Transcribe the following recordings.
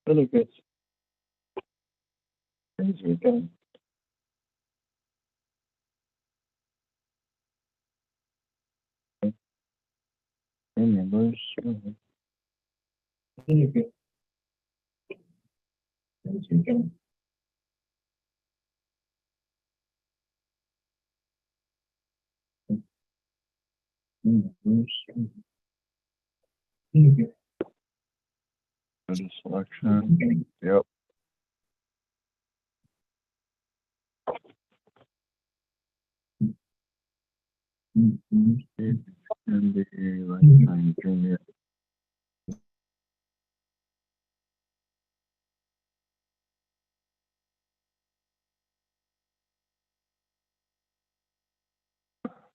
Really good. Thanks, weekend. Members. Really good. Thanks, weekend. Members. Really good. Selection. Yep. And the lifetime junior.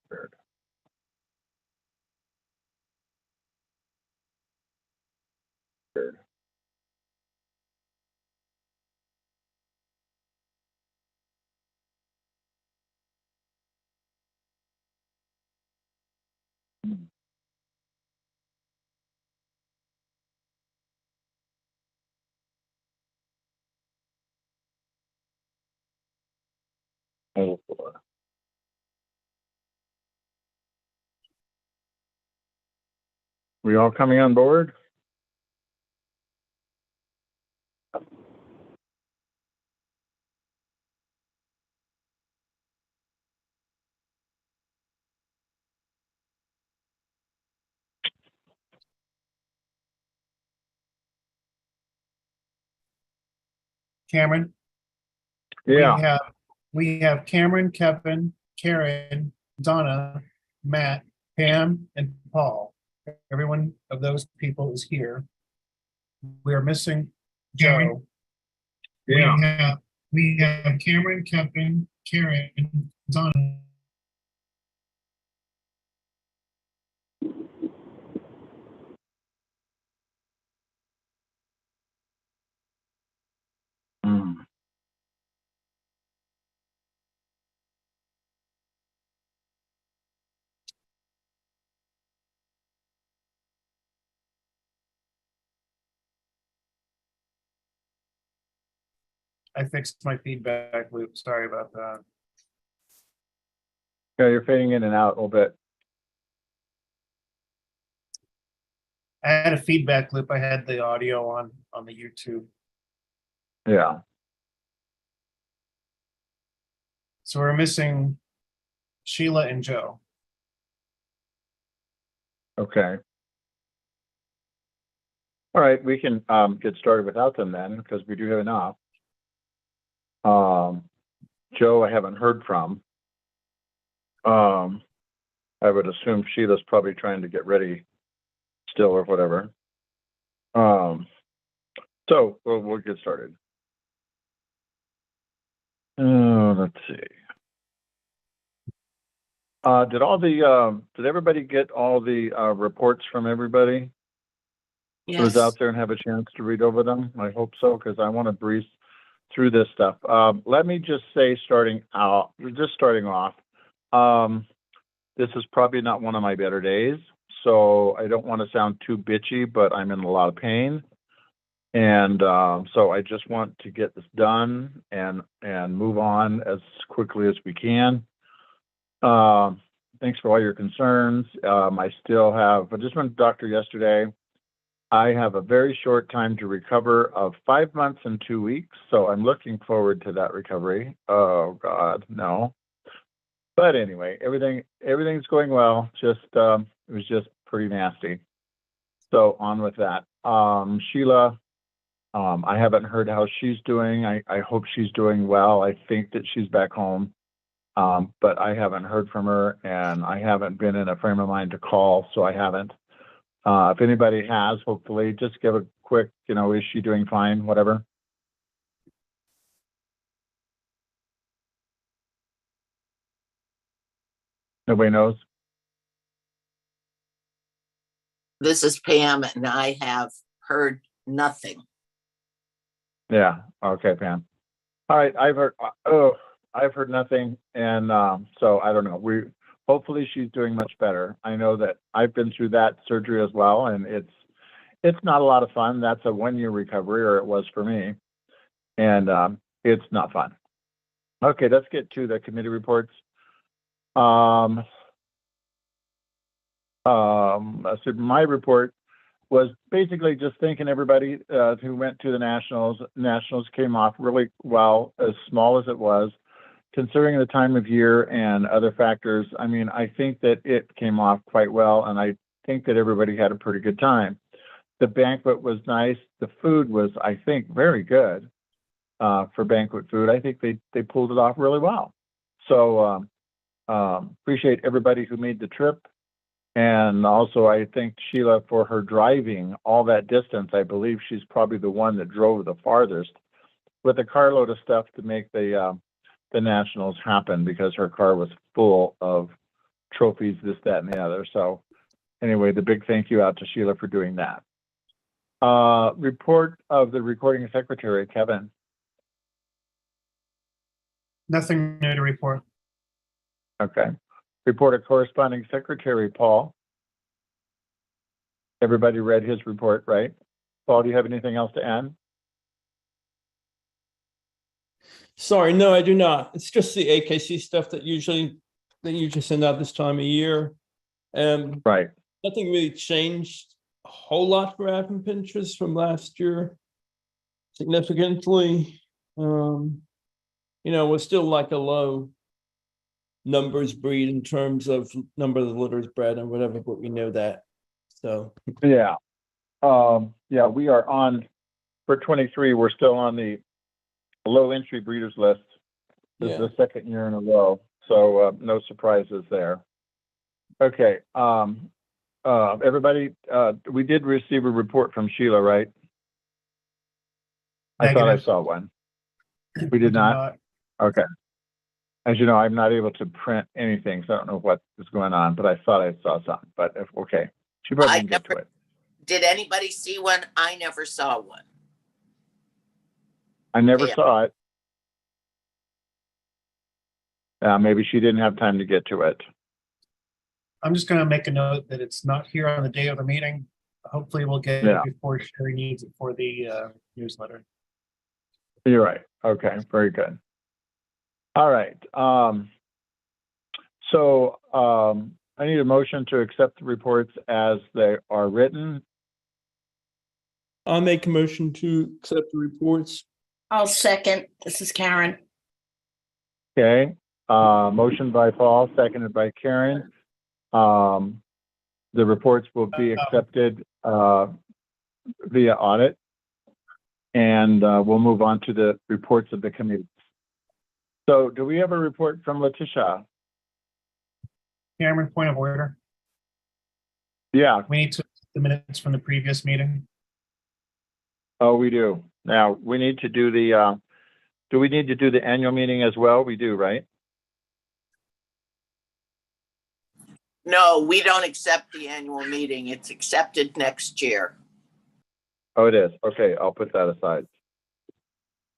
Third. Third. Oh, four. We all coming on board? Cameron? Yeah. We have Cameron, Kevin, Karen, Donna, Matt, Pam, and Paul. Everyone of those people is here. We are missing Joe. Yeah. We have Cameron, Kevin, Karen, Donna. Mm. I fixed my feedback loop. Sorry about that. Yeah, you're fading in and out a little bit. I had a feedback loop. I had the audio on the YouTube. Yeah. So we're missing Sheila and Joe. Okay. All right, we can get started without them then, because we do have enough. Joe, I haven't heard from. I would assume Sheila's probably trying to get ready still or whatever. So we'll get started. Let's see. Did everybody get all the reports from everybody? Who was out there and have a chance to read over them? I hope so, because I want to breeze through this stuff. Let me just say, starting off, this is probably not one of my better days, so I don't want to sound too bitchy, but I'm in a lot of pain. And so I just want to get this done and move on as quickly as we can. Thanks for all your concerns. I just went to the doctor yesterday. I have a very short time to recover of 5 months and 2 weeks, so I'm looking forward to that recovery. Oh God, no. But anyway, everything's going well. Just it was just pretty nasty. So on with that. Sheila, I haven't heard how she's doing. I hope she's doing well. I think that she's back home, but I haven't heard from her, and I haven't been in a frame of mind to call, so I haven't. If anybody has, hopefully, just give a quick, is she doing fine, whatever. Nobody knows? This is Pam, and I have heard nothing. Yeah. Okay, Pam. All right. I've heard nothing, and so I don't know. Hopefully she's doing much better. I know that I've been through that surgery as well, and it's not a lot of fun. That's a 1-year recovery, or it was for me. And it's not fun. Okay, let's get to the committee reports. So my report was basically just thanking everybody who went to the Nationals. Nationals came off really well, as small as it was, considering the time of year and other factors. I mean, I think that it came off quite well, and I think that everybody had a pretty good time. The banquet was nice. The food was, I think, very good for banquet food. I think they pulled it off really well. So appreciate everybody who made the trip. And also, I thank Sheila for her driving all that distance. I believe she's probably the one that drove the farthest with a carload of stuff to make the Nationals happen, because her car was full of trophies, this, that, and the other. So anyway, the big thank you out to Sheila for doing that. Report of the recording secretary, Kevin. Nothing new to report. Okay. Report of corresponding secretary, Paul. Everybody read his report, right? Paul, do you have anything else to add? Sorry, no, I do not. It's just the AKC stuff that they usually send out this time of year. Right. Nothing really changed a whole lot for admin Pinterest from last year significantly. We're still like a low numbers breed in terms of number of litters bred and whatever, but we know that. So yeah, we are on for 23. We're still on the low entry breeders list. This is the second year in a row, so no surprises there. Okay, everybody, we did receive a report from Sheila, right? I thought I saw one. We did not? Okay. As you know, I'm not able to print anything, so I don't know what is going on, but I thought I saw something. But okay, she probably didn't get to it. Did anybody see one? I never saw one. I never saw it. Maybe she didn't have time to get to it. I'm just going to make a note that it's not here on the day of the meeting. Hopefully we'll get it before Sherry needs it for the newsletter. You're right. Okay, very good. All right. So I need a motion to accept the reports as they are written. I'll make a motion to accept the reports. I'll second. This is Karen. Okay. Motion by Paul, seconded by Karen. The reports will be accepted via audit, and we'll move on to the reports of the committee. So do we have a report from Letitia? Cameron, point of order. Yeah. We need to the minutes from the previous meeting. Oh, we do. Now we need to do the, do we need to do the annual meeting as well? We do, right? No, we don't accept the annual meeting. It's accepted next year. Oh, it is. Okay, I'll put that aside.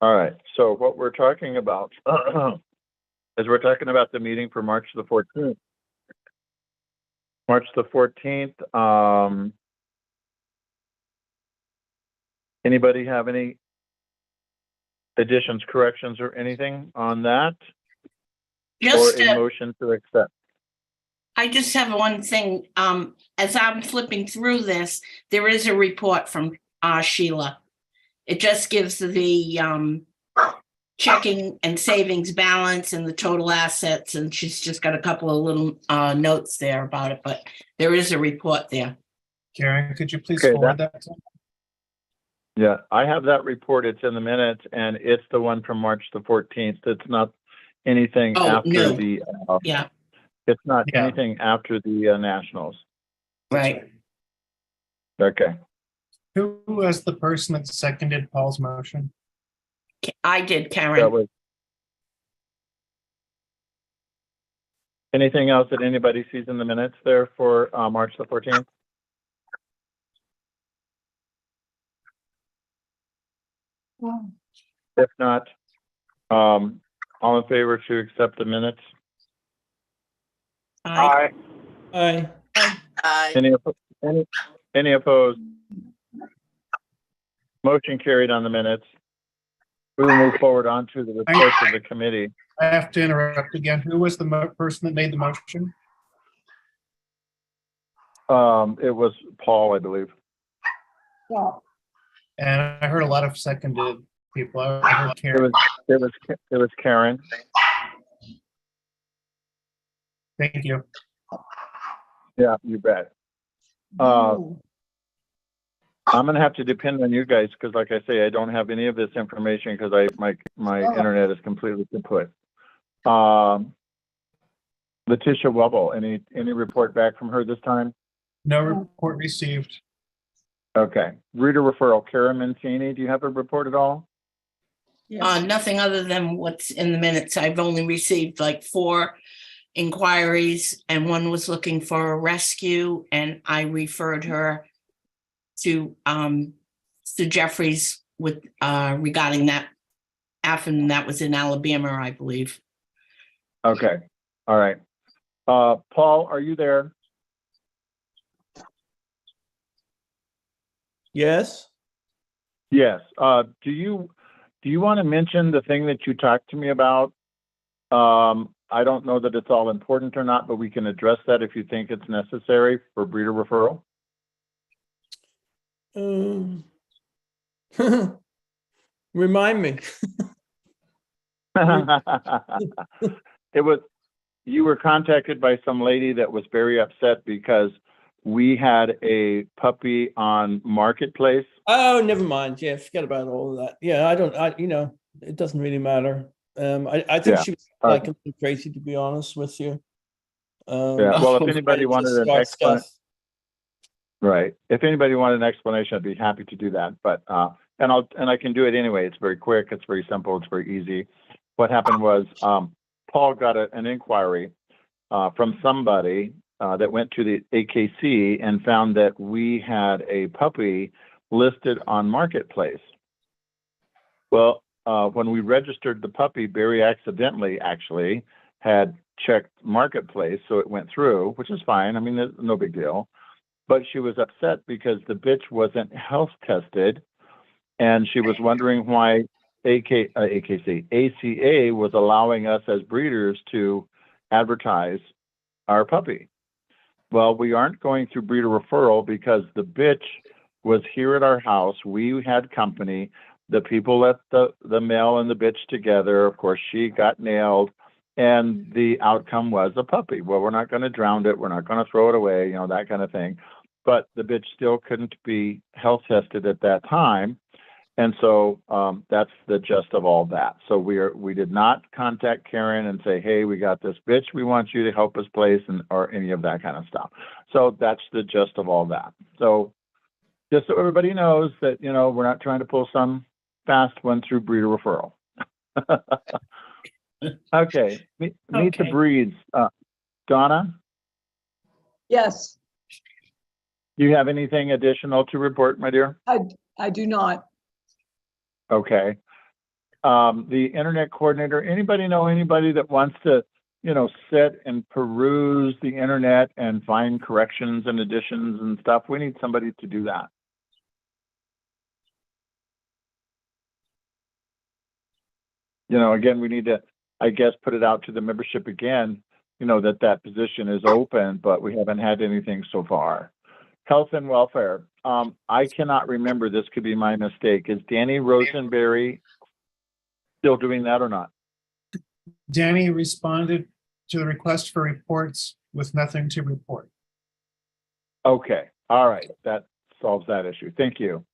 All right. So what we're talking about is we're talking about the meeting for March the 14th. March the 14th. Anybody have any additions, corrections, or anything on that? Just or a motion to accept? I just have one thing. As I'm flipping through this, there is a report from Sheila. It just gives the checking and savings balance and the total assets, and she's just got a couple of little notes there about it, but there is a report there. Karen, could you please Okay, forward that to me? Yeah, I have that report. It's in the minutes, and it's the one from March the 14th. It's not anything after no. the. Yeah. It's not anything after the Nationals. Right. Okay. Who was the person that seconded Paul's motion? I did, Karen. That was. Anything else that anybody sees in the minutes there for March the 14th? If not, all in favor to accept the minutes? Aye. Aye. Aye. Any opposed? Motion carried on the minutes. We will move forward on to the reports of the committee. I have to interrupt again. Who was the person that made the motion? It was Paul, I believe. And I heard a lot of seconded people. I heard It Karen. was Karen. Thank you. Yeah, you bet. I'm gonna have to depend on you guys because, like I say, I don't have any of this information because my internet is completely kaput. Letitia Wubble, any report back from her this time? No report received. Okay. Reader referral, Karen Mancini, do you have a report at all? Nothing other than what's in the minutes. I've only received like 4 inquiries, and one was looking for a rescue, and I referred her to Jeffries with regarding that. After that was in Alabama, I believe. Okay. All right. Paul, are you there? Yes. Yes. Do you want to mention the thing that you talked to me about? I don't know that it's all important or not, but we can address that if you think it's necessary for breeder referral. Remind me. You were contacted by some lady that was very upset because we had a puppy on Marketplace. Oh, never mind. Yeah, forget about all of that. Yeah, it doesn't really matter. I think Yeah. she was like a little crazy, to be honest with you. Yeah. Well, if anybody wanted an explanation, right? If anybody wanted an explanation, I'd be happy to do that. But and I can do it anyway. It's very quick. It's very simple. It's very easy. What happened was Paul got an inquiry from somebody that went to the AKC and found that we had a puppy listed on Marketplace. Well, when we registered the puppy, Barry accidentally actually had checked Marketplace, so it went through, which is fine. I mean, there's no big deal. But she was upset because the bitch wasn't health tested, and she was wondering why ACA was allowing us as breeders to advertise our puppy. Well, we aren't going through breeder referral because the bitch was here at our house. We had company. The people let the male and the bitch together. Of course, she got nailed, and the outcome was a puppy. Well, we're not going to drown it. We're not going to throw it away, that kind of thing. But the bitch still couldn't be health tested at that time. And so that's the gist of all that. So we did not contact Karen and say, hey, we got this bitch we want you to help us place, or any of that kind of stuff. So that's the gist of all that. So just so everybody knows that, we're not trying to pull some fast one through breeder referral. Okay. Meet the breeds. Donna, Yes, do you have anything additional to report, my dear? I do not. Okay. The internet coordinator, anybody know anybody that wants to, sit and peruse the internet and find corrections and additions and stuff? We need somebody to do that. Again, we need to, I guess, put it out to the membership again, that position is open, but we haven't had anything so far. Health and welfare. I cannot remember. This could be my mistake. Is Danny Rosenberry still doing that or not? Danny responded to the request for reports with nothing to report. Okay. All right. That solves that issue. Thank you.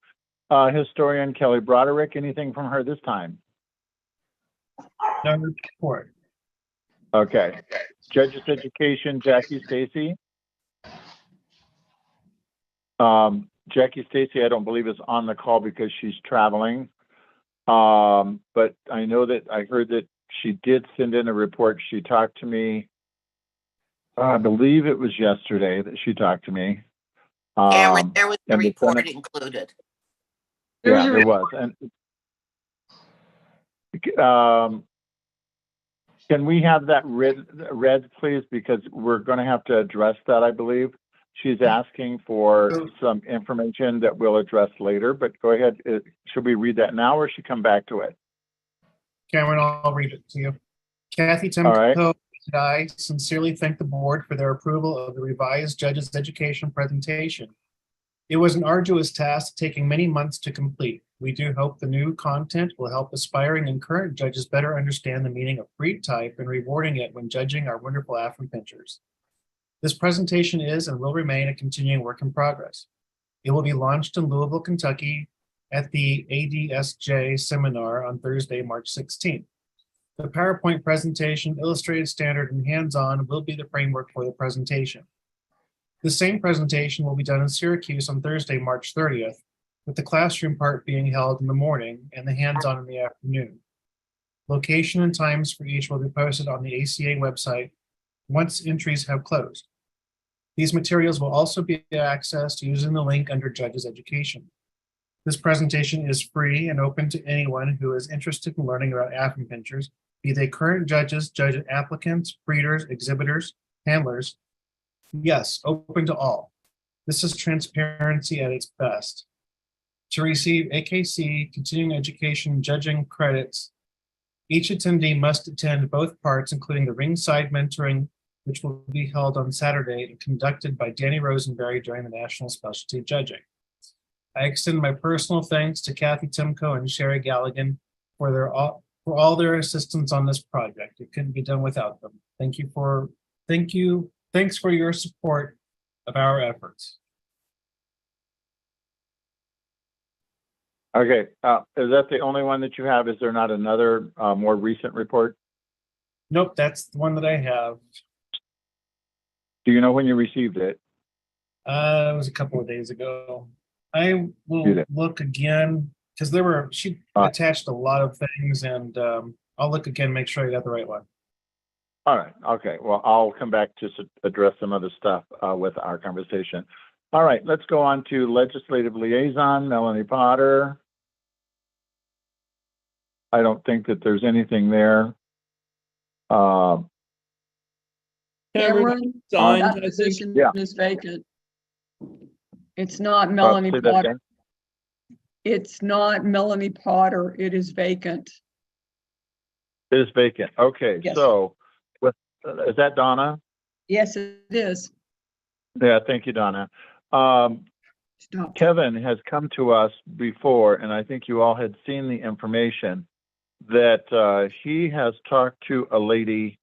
Historian Kelly Broderick, anything from her this time? No report. Okay. Judges Education, Jackie Stacy. Jackie Stacy, I don't believe is on the call because she's traveling. But I know that I heard that she did send in a report. She talked to me. I believe it was yesterday that she talked to me. Cameron, there was a and the report Senate- included. Yeah, there was. And can we have that read, please? Because we're going to have to address that, I believe. She's asking for some information that we'll address later, but go ahead. Should we read that now or should she come back to it? Cameron, I'll read it to you. Kathy All right. Timko and I sincerely thank the board for their approval of the revised judge's education presentation. It was an arduous task taking many months to complete. We do hope the new content will help aspiring and current judges better understand the meaning of breed type and rewarding it when judging our wonderful Afro pinchers. This presentation is and will remain a continuing work in progress. It will be launched in Louisville, Kentucky at the ADSJ seminar on Thursday, March 16th. The PowerPoint presentation, illustrated standard, and hands-on will be the framework for the presentation. The same presentation will be done in Syracuse on Thursday, March 30th, with the classroom part being held in the morning and the hands-on in the afternoon. Location and times for each will be posted on the ACA website once entries have closed. These materials will also be accessed using the link under Judges Education. This presentation is free and open to anyone who is interested in learning about Afro pinchers, be they current judges, judge applicants, breeders, exhibitors, handlers. Yes, open to all. This is transparency at its best. To receive AKC continuing education judging credits, each attendee must attend both parts, including the ringside mentoring, which will be held on Saturday and conducted by Danny Rosenberry during the National Specialty Judging. I extend my personal thanks to Kathy Timko and Sherry Galligan for all their assistance on this project. It couldn't be done without them. Thanks for your support of our efforts. Okay, is that the only one that you have? Is there not another more recent report? Nope, that's the one that I have. Do you know when you received it? It was a couple of days ago. I will look again because she attached a lot of things, and I'll look again, make sure I got the right one. All right. Okay. Well, I'll come back to address some other stuff with our conversation. All right. Let's go on to legislative liaison, Melanie Potter. I don't think that there's anything there. Cameron, signed, I that think. position Yeah. is vacant. It's not Melanie say that Potter. again. It's not Melanie Potter. It is vacant. It is vacant. Okay. Yes. So is that Donna? Yes, it is. Yeah. Thank you, Donna. Stop. Kevin has come to us before, and I think you all had seen the information that he has talked to a lady.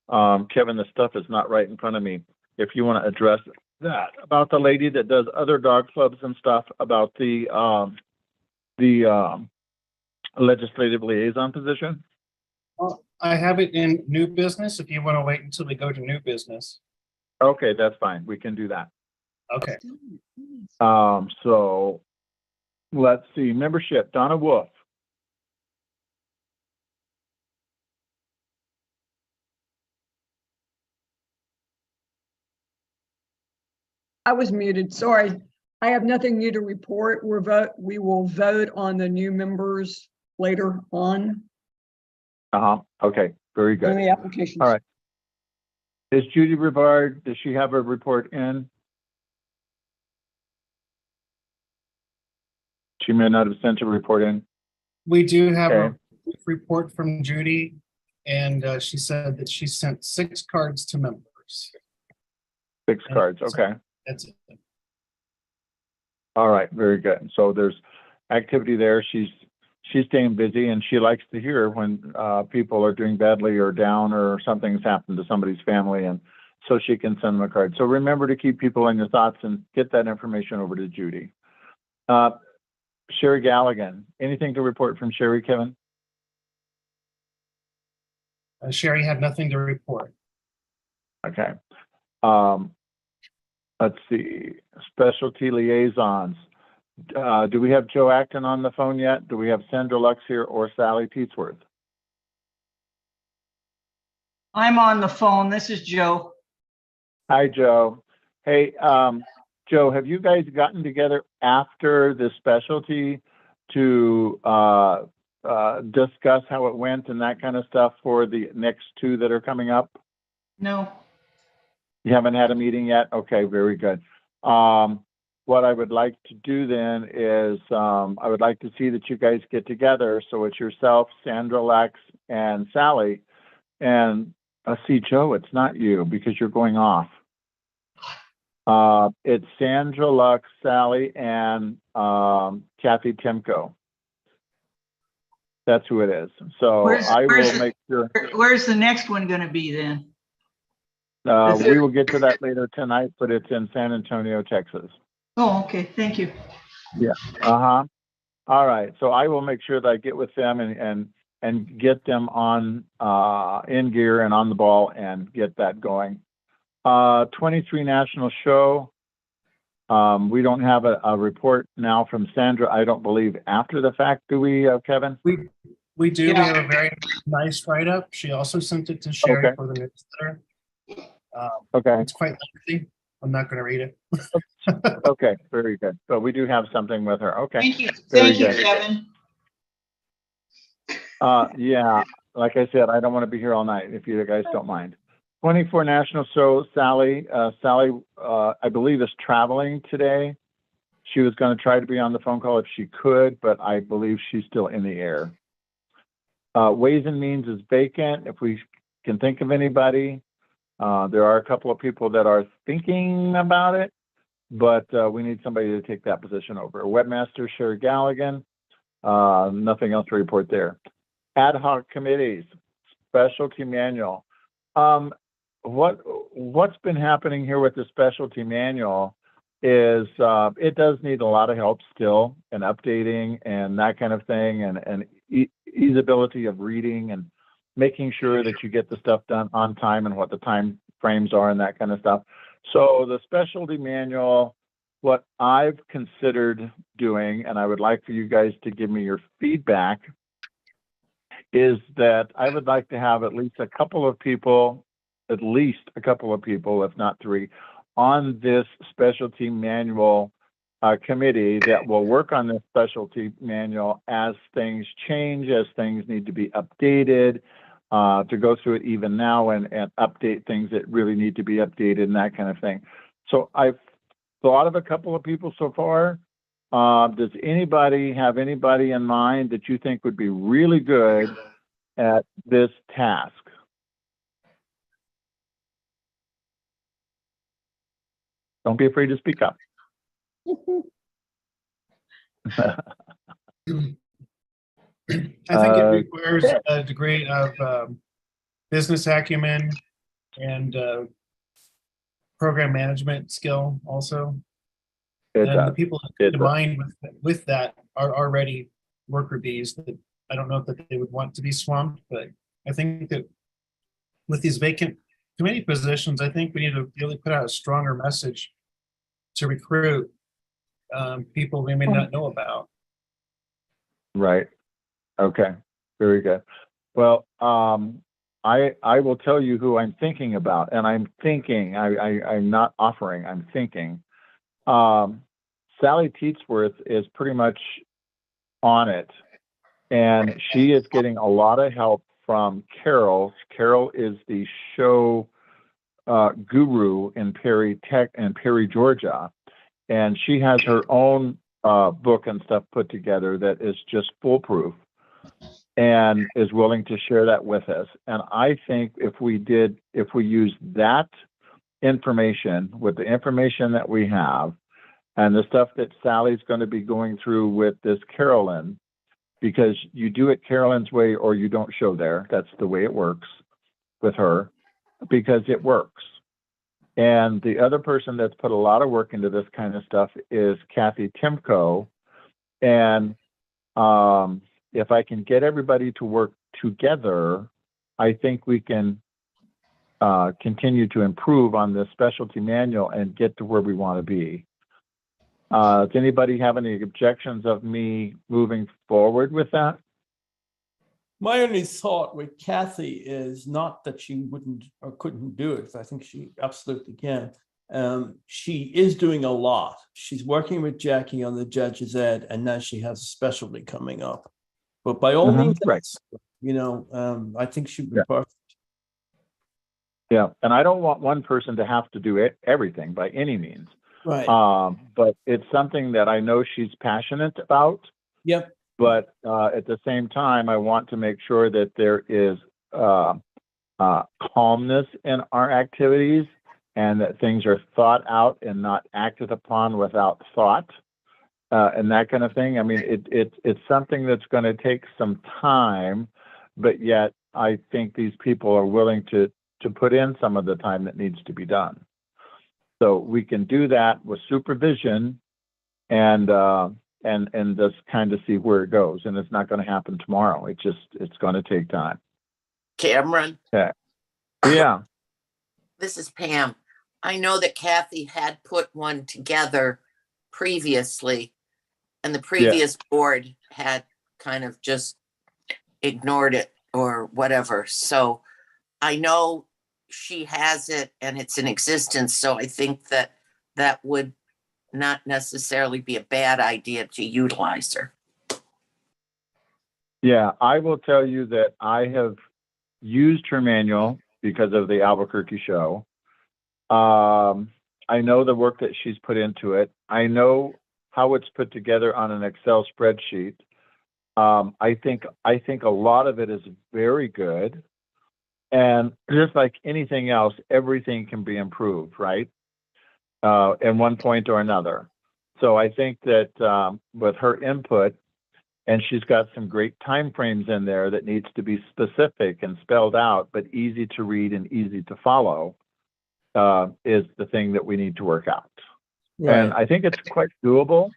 Kevin, the stuff is not right in front of me. If you want to address that, about the lady that does other dog clubs and stuff, about the legislative liaison position. Well, I have it in new business if you want to wait until we go to new business. Okay, that's fine. We can do that. Okay. So let's see. Membership, Donna Wolf. I was muted. Sorry. I have nothing new to report. We will vote on the new members later on Okay, very in good. the applications. All right. Is Judy Rivard, does she have a report in? She may not have sent a report in. We do have Okay. a report from Judy, and she said that she sent 6 cards to members. 6 cards, okay. That's it. All right, very good. So there's activity there. She's staying busy, and she likes to hear when people are doing badly or down or something's happened to somebody's family, and so she can send them a card. So remember to keep people in your thoughts and get that information over to Judy. Sherry Galligan, anything to report from Sherry, Kevin? Sherry had nothing to report. Okay. Let's see, specialty liaisons. Do we have Joe Acton on the phone yet? Do we have Sandra Lux here or Sally Teetsworth? I'm on the phone. This is Joe. Hi, Joe. Hey, Joe, have you guys gotten together after the specialty to discuss how it went and that kind of stuff for the next 2 that are coming up? No. You haven't had a meeting yet? Okay, very good. What I would like to do then is, I would like to see that you guys get together. So it's yourself, Sandra, Lex, and Sally. And see, Joe, it's not you because you're going off. It's Sandra, Lux, Sally, and Kathy Timko. That's who it is. So I will make sure. Where's the next one gonna be then? We will get to that later tonight, but it's in San Antonio, Texas. Oh, okay, thank you. Uh-huh. All right. So I will make sure that I get with them and get them on in gear and on the ball and get that going. 23 National Show. We don't have a report now from Sandra, I don't believe, after the fact, do we, Kevin? We do. Yeah. We have a very nice write-up. She also sent it to Sherry Okay. for the newsletter. Okay. It's quite lengthy. I'm not going to read it. Okay. Very good. So we do have something with her. Okay. Thank you, Very thank you, good. Kevin. Yeah, like I said, I don't want to be here all night if you guys don't mind. 24 National Show, Sally. Sally, I believe, is traveling today. She was going to try to be on the phone call if she could, but I believe she's still in the air. Ways and Means is vacant. If we can think of anybody, there are a couple of people that are thinking about it, but we need somebody to take that position over. Webmaster Sherry Galligan. Nothing else to report there. Ad hoc committees, specialty manual. What's been happening here with the specialty manual is it does need a lot of help still and updating and that kind of thing and easeability of reading and making sure that you get the stuff done on time and what the time frames are and that kind of stuff. So the specialty manual, what I've considered doing, and I would like for you guys to give me your feedback, is that I would like to have at least a couple of people, if not three, on this specialty manual committee that will work on this specialty manual as things change, as things need to be updated, to go through it even now and update things that really need to be updated and that kind of thing. So I've thought of a couple of people so far. Does anybody have anybody in mind that you think would be really good at this task? Don't be afraid to speak up. I think it requires a degree of business acumen and program management skill also. It And the does. people It in mind with that are already worker bees that I don't know that they would want to be swamped, but I think that with these vacant committee positions, I think we need to really put out a stronger message to recruit people we may not know about. Right. Okay. Very good. Well, I will tell you who I'm thinking about, and I'm thinking, I'm not offering, I'm thinking. Sally Teetsworth is pretty much on it, and she is getting a lot of help from Carol. Carol is the show guru in Perry, Georgia, and she has her own book and stuff put together that is just foolproof and is willing to share that with us. And I think if we use that information with the information that we have and the stuff that Sally's going to be going through with this Carolyn, because you do it Carolyn's way or you don't show there. That's the way it works with her, because it works. And the other person that's put a lot of work into this kind of stuff is Kathy Timko. And if I can get everybody to work together, I think we can continue to improve on this specialty manual and get to where we want to be. Does anybody have any objections of me moving forward with that? My only thought with Kathy is not that she wouldn't or couldn't do it. I think she absolutely can. She is doing a lot. She's working with Jackie on the Judge's Ed, and now she has a specialty coming up. But by all means, right. I think she'd be perfect. Yeah, and I don't want one person to have to do everything by any means. Right. But it's something that I know she's passionate about. Yep. But at the same time, I want to make sure that there is calmness in our activities and that things are thought out and not acted upon without thought and that kind of thing. I mean, it's something that's going to take some time, but yet I think these people are willing to put in some of the time that needs to be done. So we can do that with supervision and just kind of see where it goes. And it's not going to happen tomorrow. It's going to take time. Cameron, Yeah. this is Pam. I know that Kathy had put one together previously, and the previous board had kind of just ignored it or whatever. So I know she has it and it's in existence. So I think that that would not necessarily be a bad idea to utilize her. Yeah, I will tell you that I have used her manual because of the Albuquerque show. I know the work that she's put into it. I know how it's put together on an Excel spreadsheet. I think a lot of it is very good. And just like anything else, everything can be improved, right? In one point or another. So I think that with her input, and she's got some great time frames in there that needs to be specific and spelled out, but easy to read and easy to follow, is the thing that we need to work out. Right. And I think it's quite doable,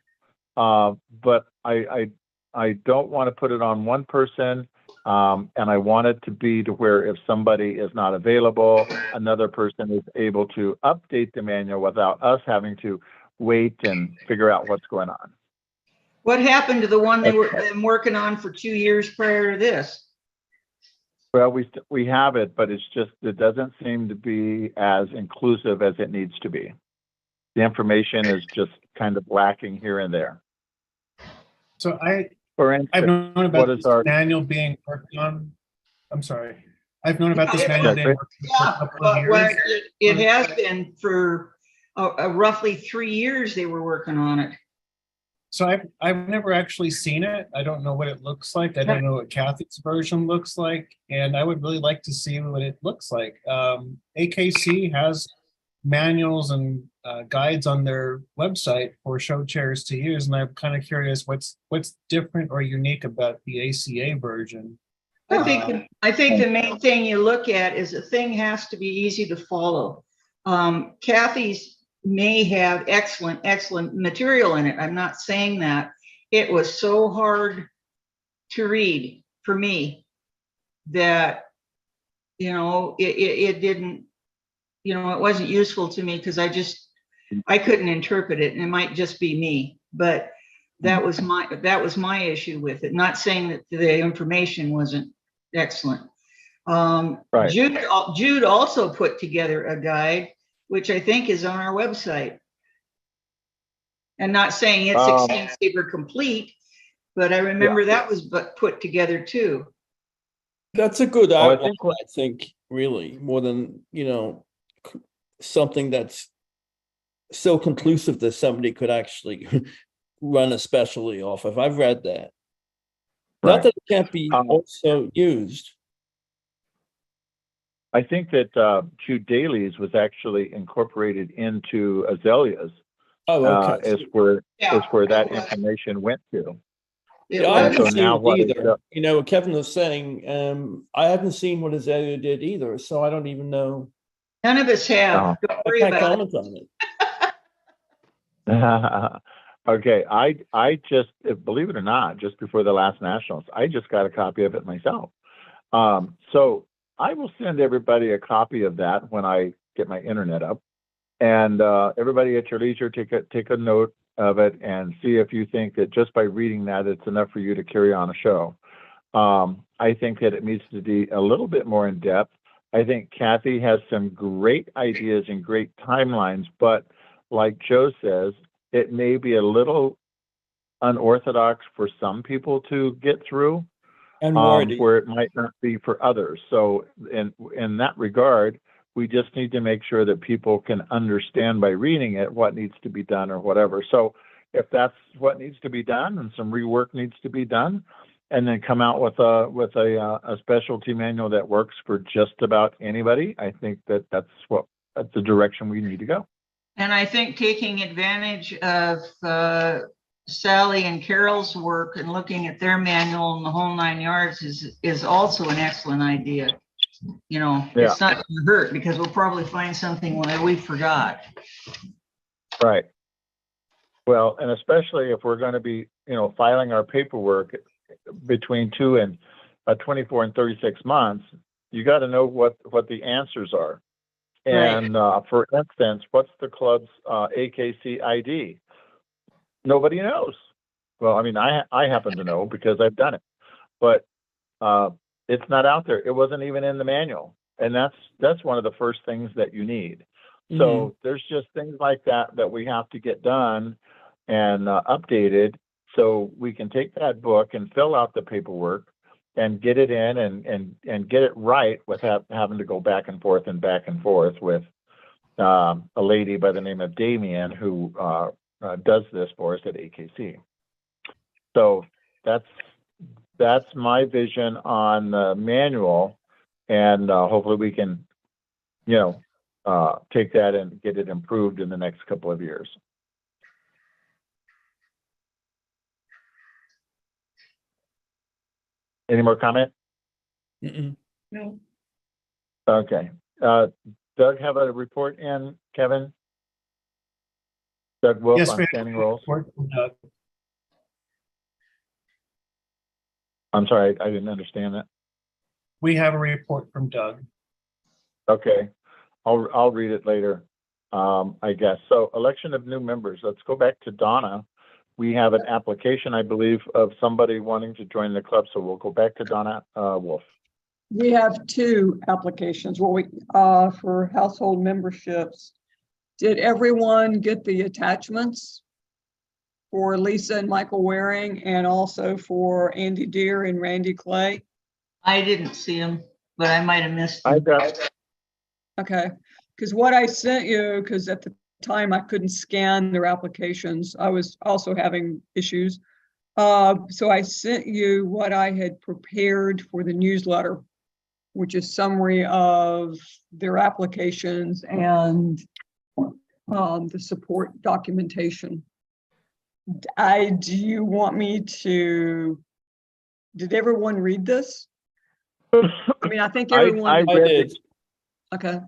but I don't want to put it on one person, and I want it to be to where if somebody is not available, another person is able to update the manual without us having to wait and figure out what's going on. What happened to the one they were been working on for 2 years prior to this? Well, we have it, but it doesn't seem to be as inclusive as it needs to be. The information is just kind of lacking here and there. So For I've instance, known about what this is our manual being worked on. I'm sorry. I've known about this manual being worked on for Yeah, a couple of but well, years. it has been for roughly 3 years they were working on it. So I've never actually seen it. I don't know what it looks like. I don't know what Kathy's version looks like. And I would really like to see what it looks like. AKC has manuals and guides on their website for show chairs to use. And I'm kind of curious what's different or unique about the ACA version. I think the main thing you look at is the thing has to be easy to follow. Kathy's may have excellent material in it. I'm not saying that. It was so hard to read for me that, it didn't, it wasn't useful to me because I couldn't interpret it, and it might just be me, but that was my issue with it. Not saying that the information wasn't excellent. Right. Jude also put together a guide, which I think is on our website. And not saying it's extensive or complete, but I remember that was put together too. That's a good outline, I think, really, more than, something that's so conclusive that somebody could actually run a specialty off of. I've read that. Not that it can't be also used. I think that Jude Daly's was actually incorporated into Azalea's. Oh, okay. Is where that information went to. Yeah, I haven't so seen now it what either. What Kevin was saying, I haven't seen what Azalea did either, so I don't even know. None of us have. Don't worry I can't about comment on it. Okay, I just, believe it or not, just before the last Nationals, I just got a copy of it myself. So I will send everybody a copy of that when I get my internet up. And everybody at your leisure, take a note of it and see if you think that just by reading that, it's enough for you to carry on a show. I think that it needs to be a little bit more in depth. I think Kathy has some great ideas and great timelines, but like Joe says, it may be a little unorthodox for some people to get through, And where it might not be for others. So in that regard, We just need to make sure that people can understand by reading it what needs to be done or whatever. So if that's what needs to be done and some rework needs to be done, and then come out with a specialty manual that works for just about anybody, I think that's the direction we need to go. And I think taking advantage of Sally and Carol's work and looking at their manual and the whole 9 yards is also an excellent idea. You know, it's not going to hurt because we'll probably find something that we forgot. Right. Well, and especially if we're going to be, filing our paperwork between 24 and 36 months, you got to know what the answers are. And for instance, what's the club's AKC ID? Nobody knows. Well, I mean, I happen to know because I've done it, but it's not out there. It wasn't even in the manual, and that's one of the first things that you need. So there's just things like that we have to get done and updated, so we can take that book and fill out the paperwork and get it in and get it right without having to go back and forth with a lady by the name of Damien who does this for us at AKC. So that's my vision on the manual, and hopefully we can, take that and get it improved in the next couple of years. Any more comment? No. Okay. Doug, have a report in, Kevin? Doug Wolf Yes, on we have standing a roles. report from Doug. I'm sorry, I didn't understand that. We have a report from Doug. Okay, I'll read it later, I guess. So election of new members. Let's go back to Donna. We have an application, I believe, of somebody wanting to join the club. So we'll go back to Donna Wolf. We have 2 applications. Well, for household memberships. Did everyone get the attachments for Lisa and Michael Waring, and also for Andy Deere and Randy Clay? I didn't see them, but I might have missed them. I got. Okay, because what I sent you, because at the time I couldn't scan their applications, I was also having issues. So I sent you what I had prepared for the newsletter, which is summary of their applications and the support documentation. Do you want me to? Did everyone read this? I mean, I think everyone. I did. Okay.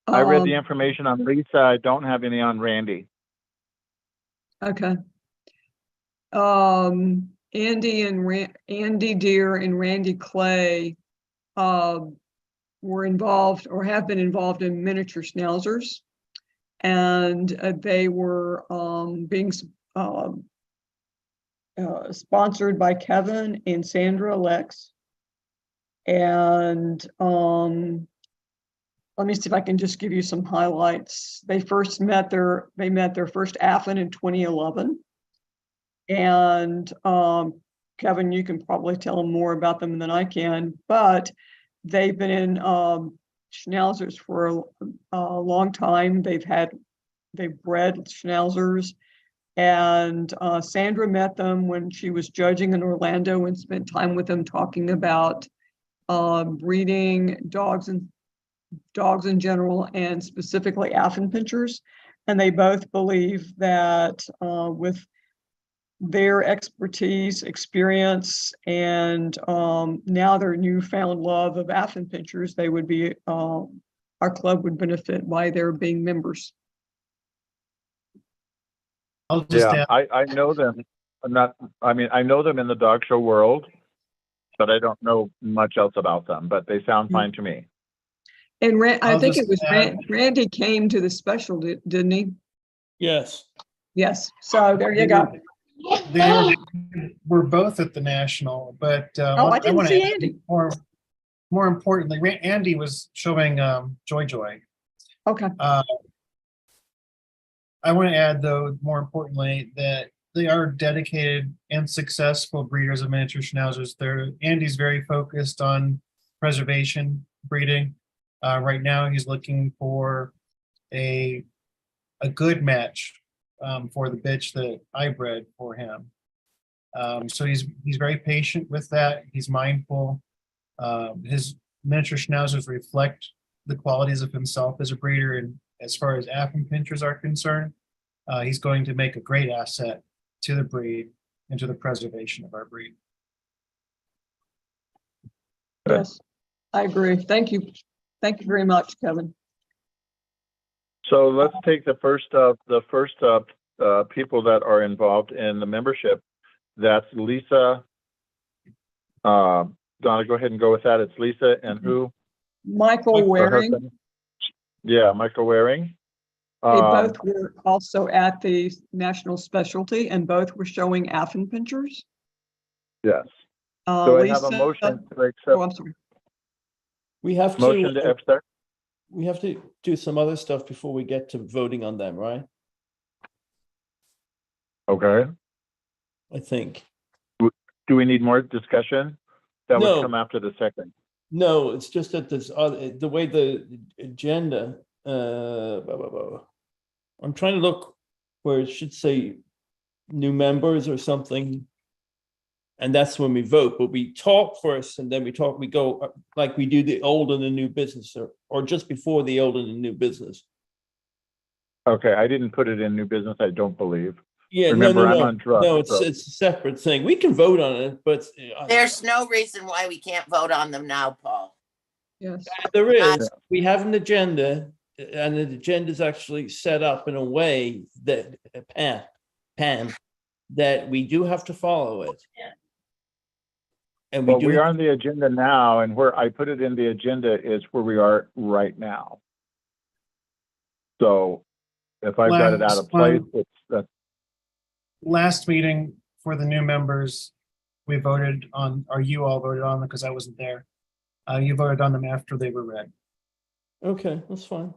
I read the information on Lisa. I don't have any on Randy. Okay. Andy Deere and Randy Clay were involved or have been involved in miniature schnauzers, and they were being sponsored by Kevin and Sandra Lex. And let me see if I can just give you some highlights. They met their first AFN in 2011. And Kevin, you can probably tell them more about them than I can, but they've been in schnauzers for a long time. They've bred schnauzers, and Sandra met them when she was judging in Orlando and spent time with them talking about breeding dogs in general, and specifically Affenpinchers. And they both believe that with their expertise, experience, and now their newfound love of Affenpinchers, they would be, our club would benefit by their being members. I'll just Yeah, I know them. I know them in the dog show world, but I don't know much else about them, but they sound fine to me. And I I'll think just it was add- Randy came to the special, didn't he? Yes. Yes. So there you go. They were both at the national, but Oh, I didn't wanna see add Andy. More importantly, Andy was showing Joy. Okay. I want to add, though, more importantly, that they are dedicated and successful breeders of miniature schnauzers. Andy's very focused on preservation breeding. Right now, he's looking for a good match for the bitch that I bred for him. So he's very patient with that. He's mindful. His miniature schnauzers reflect the qualities of himself as a breeder, and as far as Afton pinchers are concerned, he's going to make a great asset to the breed and to the preservation of our breed. Yes, I agree. Thank you. Thank you very much, Kevin. So let's take the first people that are involved in the membership. That's Lisa. Donna, go ahead and go with that. It's Lisa and who? Michael Her Waring, husband? Yeah, Michael Waring. they both were also at the National Specialty and both were showing Afton pinchers. Yes. Do I have a Lisa- motion to Oh, accept? I'm sorry. We have Motion to accept? we have to do some other stuff before we get to voting on them, right? Okay. I think. Do we need more discussion? That would No. come after the second. No, it's just that this other, the way the agenda, I'm trying to look where it should say new members or something. And that's when we vote, but we talk first and then we go like we do the old and the new business or just before the old and the new business. Okay, I didn't put it in new business, I don't believe. Yeah, Remember, no. I'm on drugs, No, it's so- it's a separate thing. We can vote on it, but There's no reason why we can't vote on them now, Paul. Yes, there is. We have an agenda, and the agenda is actually set up in a way that Pam, that we do have to follow it. And we Well, do. we are on the agenda now, and where I put it in the agenda is where we are right now. So if I've got it out of place, that's Last meeting for the new members, we voted on, or you all voted on them because I wasn't there. You voted on them after they were read. Okay, that's fine.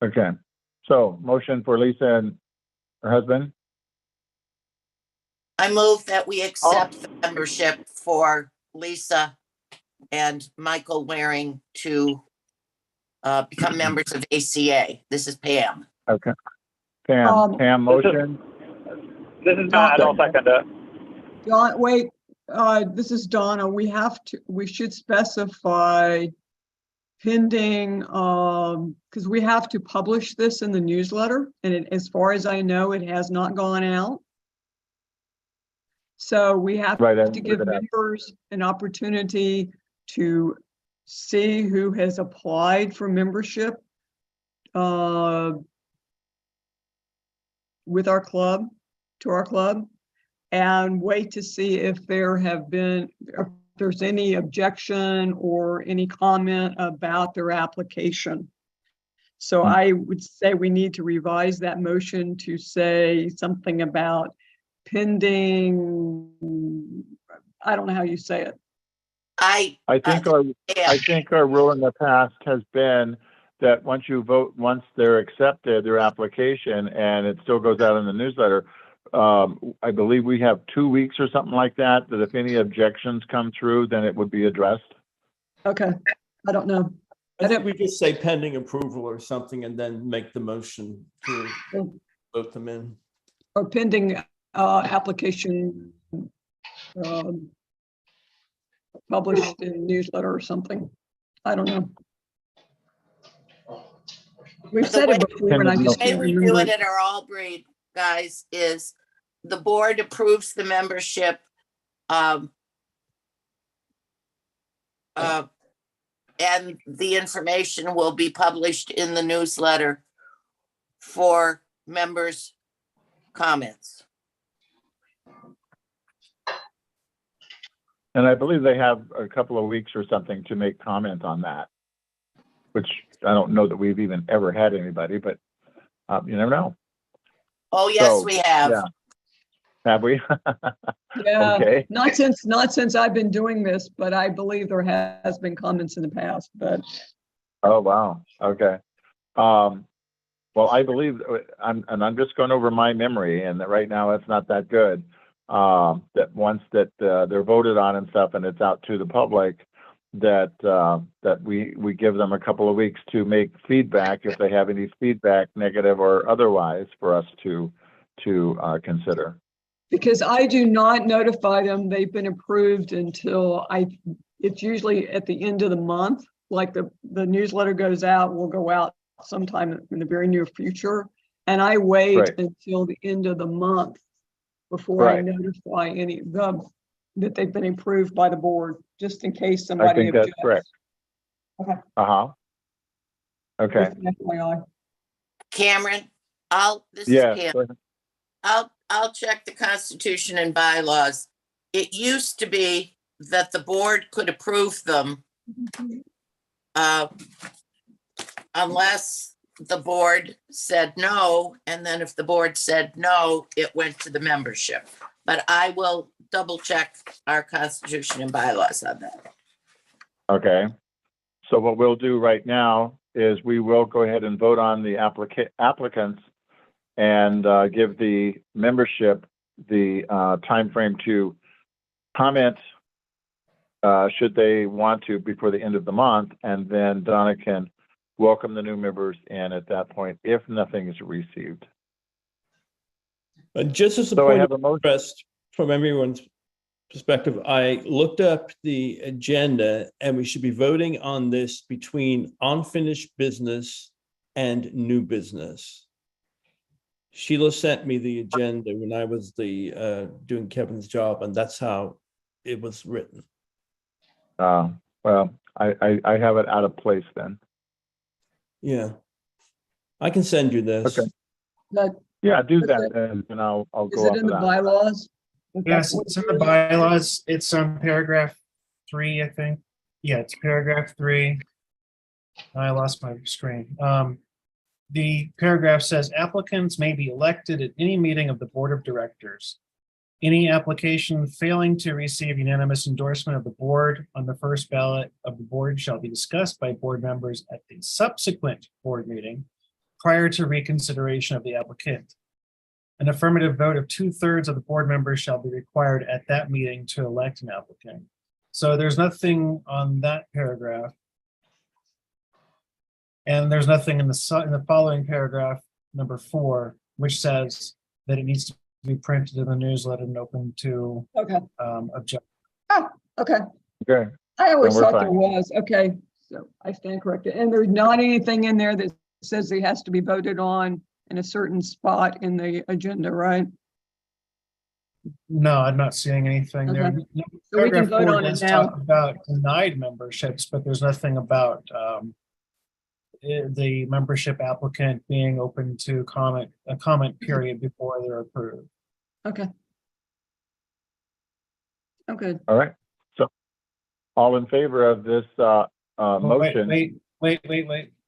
okay. So motion for Lisa and her husband. I move that we accept the membership for Lisa and Michael Waring to become members of ACA. This is Pam. Okay. Pam, Pam motion. This is Matt. I'll second it. Don, wait, this is Donna. We should specify pending, because we have to publish this in the newsletter, and as far as I know, it has not gone out. So we have Right, I to give look at that. members an opportunity to see who has applied for membership with our club, to our club, and wait to see if there's any objection or any comment about their application. So I would say we need to revise that motion to say something about pending, I don't know how you say it. I I think our rule in the past has been that once you vote, once they're accepted, their application, and it still goes out in the newsletter, I believe we have 2 weeks or something like that, that if any objections come through, then it would be addressed. Okay, I don't know. I think we just say pending approval or something and then make the motion to vote them in. Or pending application published in newsletter or something. I don't know. We've said it before, and I just The way can't we do remember. it at our all breed, guys, is the board approves the membership. And the information will be published in the newsletter for members' comments. And I believe they have a couple of weeks or something to make comment on that, which I don't know that we've even ever had anybody, but you never know. Oh, yes, So, we have. yeah. Have we? Yeah, Okay. not since I've been doing this, but I believe there has been comments in the past, but Oh, wow. Okay. Well, I believe I'm just going over my memory, and that right now it's not that good. That once that they're voted on and stuff, and it's out to the public, that we give them a couple of weeks to make feedback if they have any feedback, negative or otherwise, for us to consider. Because I do not notify them they've been approved until it's usually at the end of the month. Like the newsletter goes out, will go out sometime in the very near future. And I wait Right. until the end of the month before I Right. notify any of them that they've been approved by the board, just in case I somebody think that's objects. correct. Okay. Okay. Just an FYI. Cameron, this is Yeah. Pam. go ahead. I'll check the Constitution and bylaws. It used to be that the board could approve them unless the board said no, and then if the board said no, it went to the membership. But I will double check our Constitution and bylaws on that. Okay. So what we'll do right now is we will go ahead and vote on the applicants and give the membership the time frame to comment should they want to before the end of the month, and then Donna can welcome the new members in at that point if nothing is received. Just as a So I point have of a motion. interest from everyone's perspective, I looked up the agenda and we should be voting on this between unfinished business and new business. Sheila sent me the agenda when I was doing Kevin's job, and that's how it was written. Well, I have it out of place then. Yeah. I can send you this. Okay. That, Yeah, do Is that, it- and I'll is go it off in of the that. bylaws? Yes, it's in the bylaws. It's on paragraph 3, I think. Yeah, it's paragraph 3. I lost my screen. The paragraph says applicants may be elected at any meeting of the board of directors. Any application failing to receive unanimous endorsement of the board on the first ballot of the board shall be discussed by board members at the subsequent board meeting prior to reconsideration of the applicant. An affirmative vote of 2/3 of the board members shall be required at that meeting to elect an applicant. So there's nothing on that paragraph. And there's nothing in the following paragraph, number 4, which says that it needs to be printed in the newsletter and open to Okay, object. okay. Okay, I always Then we're thought there fine. was. Okay, so I stand corrected. And there's not anything in there that says it has to be voted on in a certain spot in the agenda, right? No, I'm not seeing anything there. Okay. No, So we can paragraph vote 4 on it does now. talk about denied memberships, but there's nothing about the membership applicant being open to a comment period before they're approved. Okay. Oh, good. all right. So all in favor of this motion? Wait.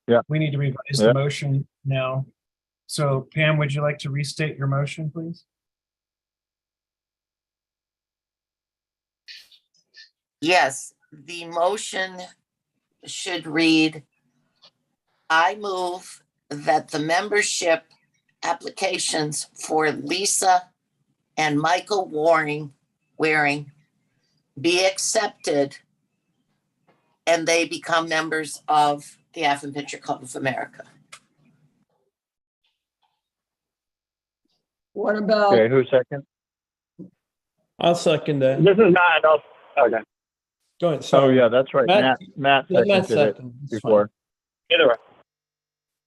Yeah. We need to revise Yeah. the motion now. So Pam, would you like to restate your motion, please? Yes, the motion should read, I move that the membership applications for Lisa and Michael Waring be accepted and they become members of the Afton Picture Club of America. What about, Okay, who's second? I'll second that. This is Matt. Okay. Go ahead. Oh, Sorry. yeah, that's right. Matt- Matt Let Matt seconded it second. It's fine. before. Either way.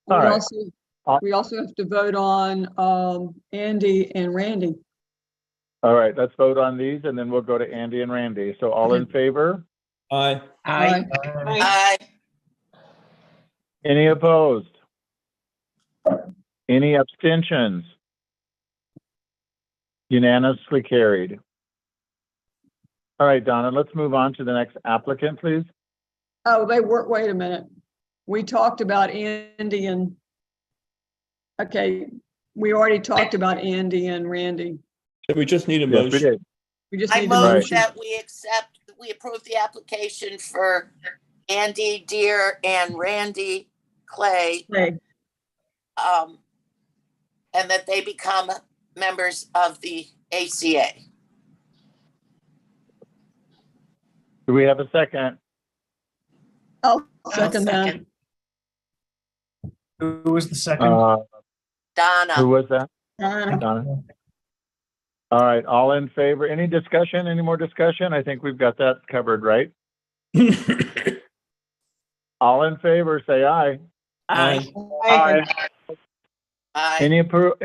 we all right. also, we also have to vote on Andy and Randy. All right, let's vote on these and then we'll go to Andy and Randy. So all in favor? Aye. Aye. Aye. Any opposed? Any abstentions? Unanimously carried. All right, Donna, let's move on to the next applicant, please. Oh, wait a minute. We talked about Andy and, okay, we already talked about Andy and Randy. So we just need a Yes, we motion. did. We just I need a move motion. that we approve the application for Andy Deere and Randy Clay, Okay. and that they become members of the ACA. Do we have a second? I'll I'll second that. second. Who was the second? Who Donna, was that? Donna. Donna? All right, all in favor? Any discussion? Any more discussion? I think we've got that covered, right? All in favor, say aye. Aye. Aye. I, Any opposed?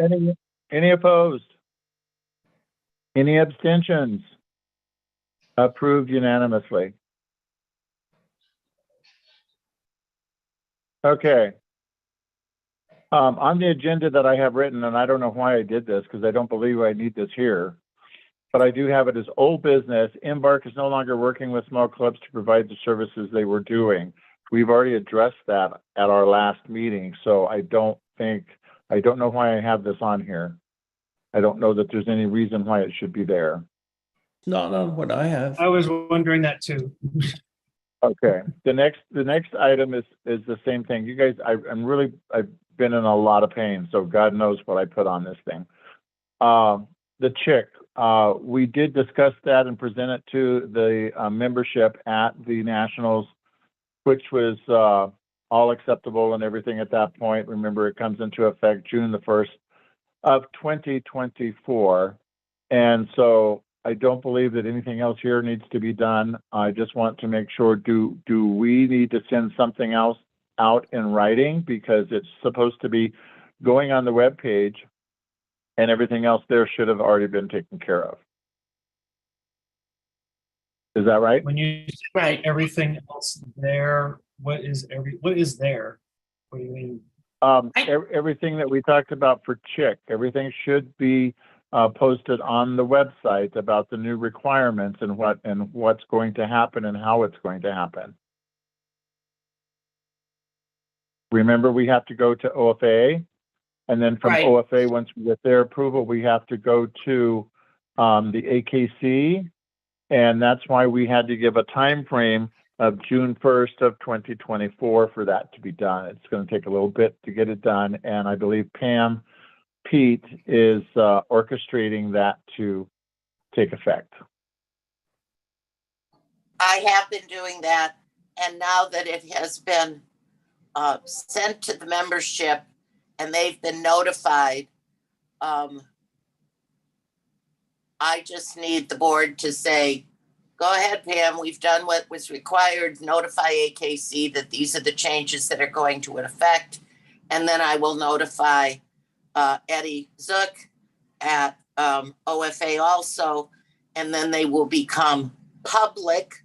Any abstentions? Approved unanimously. Okay. On the agenda that I have written, and I don't know why I did this because I don't believe I need this here, but I do have it as old business. Embark is no longer working with small clubs to provide the services they were doing. We've already addressed that at our last meeting, so I don't know why I have this on here. I don't know that there's any reason why it should be there. Not on what I have. I was wondering that too. Okay, the next item is the same thing. You guys, I've been in a lot of pain, so God knows what I put on this thing. The chick, we did discuss that and present it to the membership at the Nationals, which was all acceptable and everything at that point. Remember, it comes into effect June the 1st of 2024. And so I don't believe that anything else here needs to be done. I just want to make sure, do we need to send something else out in writing? Because it's supposed to be going on the web page and everything else there should have already been taken care of. Is that right? When you say Right. everything else there, what is there? What do you mean? Everything that we talked about for Chick, everything should be posted on the website about the new requirements and what's going to happen and how it's going to happen. Remember, we have to go to OFA, and then from Right. OFA, once we get their approval, we have to go to the AKC, and that's why we had to give a time frame of June 1st of 2024 for that to be done. It's going to take a little bit to get it done, and I believe Pete is orchestrating that to take effect. I have been doing that, and now that it has been sent to the membership and they've been notified, I just need the board to say, go ahead, Pam, we've done what was required, notify AKC that these are the changes that are going to effect, and then I will notify Eddie Zook at OFA also, and then they will become public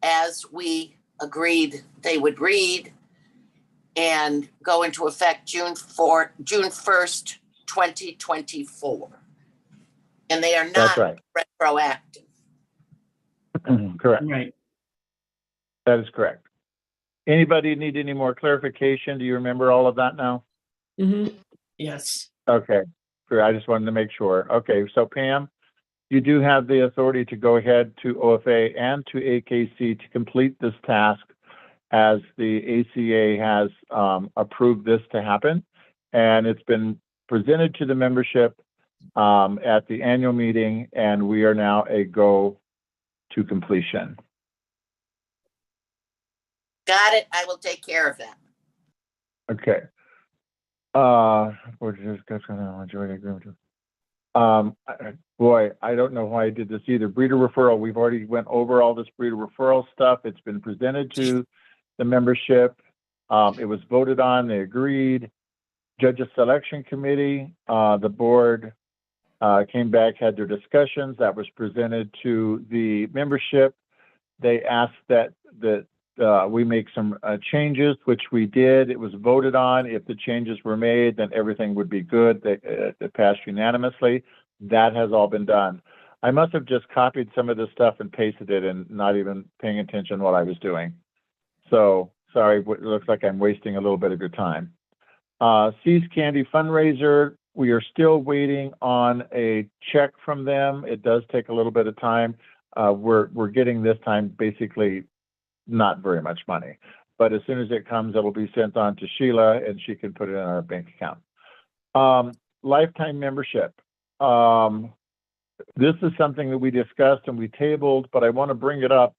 as we agreed they would read and go into effect June 1st, 2024. And they are That's not right. retroactive. Correct. Right. That is correct. Anybody need any more clarification? Do you remember all of that now? Mm-hmm. Yes. Okay, sure. I just wanted to make sure. Okay, so Pam, you do have the authority to go ahead to OFA and to AKC to complete this task as the ACA has approved this to happen. And it's been presented to the membership at the annual meeting, and we are now a go to completion. Got it. I will take care of that. Okay. Boy, I don't know why I did this either. Breeder referral, we've already went over all this breeder referral stuff. It's been presented to the membership. It was voted on, they agreed. Judges Selection Committee, the board came back, had their discussions. That was presented to the membership. They asked that we make some changes, which we did. It was voted on. If the changes were made, then everything would be good. It passed unanimously. That has all been done. I must have just copied some of this stuff and pasted it and not even paying attention to what I was doing. So sorry, it looks like I'm wasting a little bit of your time. See's Candy fundraiser, we are still waiting on a check from them. It does take a little bit of time. We're getting this time basically not very much money, but as soon as it comes, it'll be sent on to Sheila and she can put it in our bank account. Lifetime membership. This is something that we discussed and we tabled, but I want to bring it up.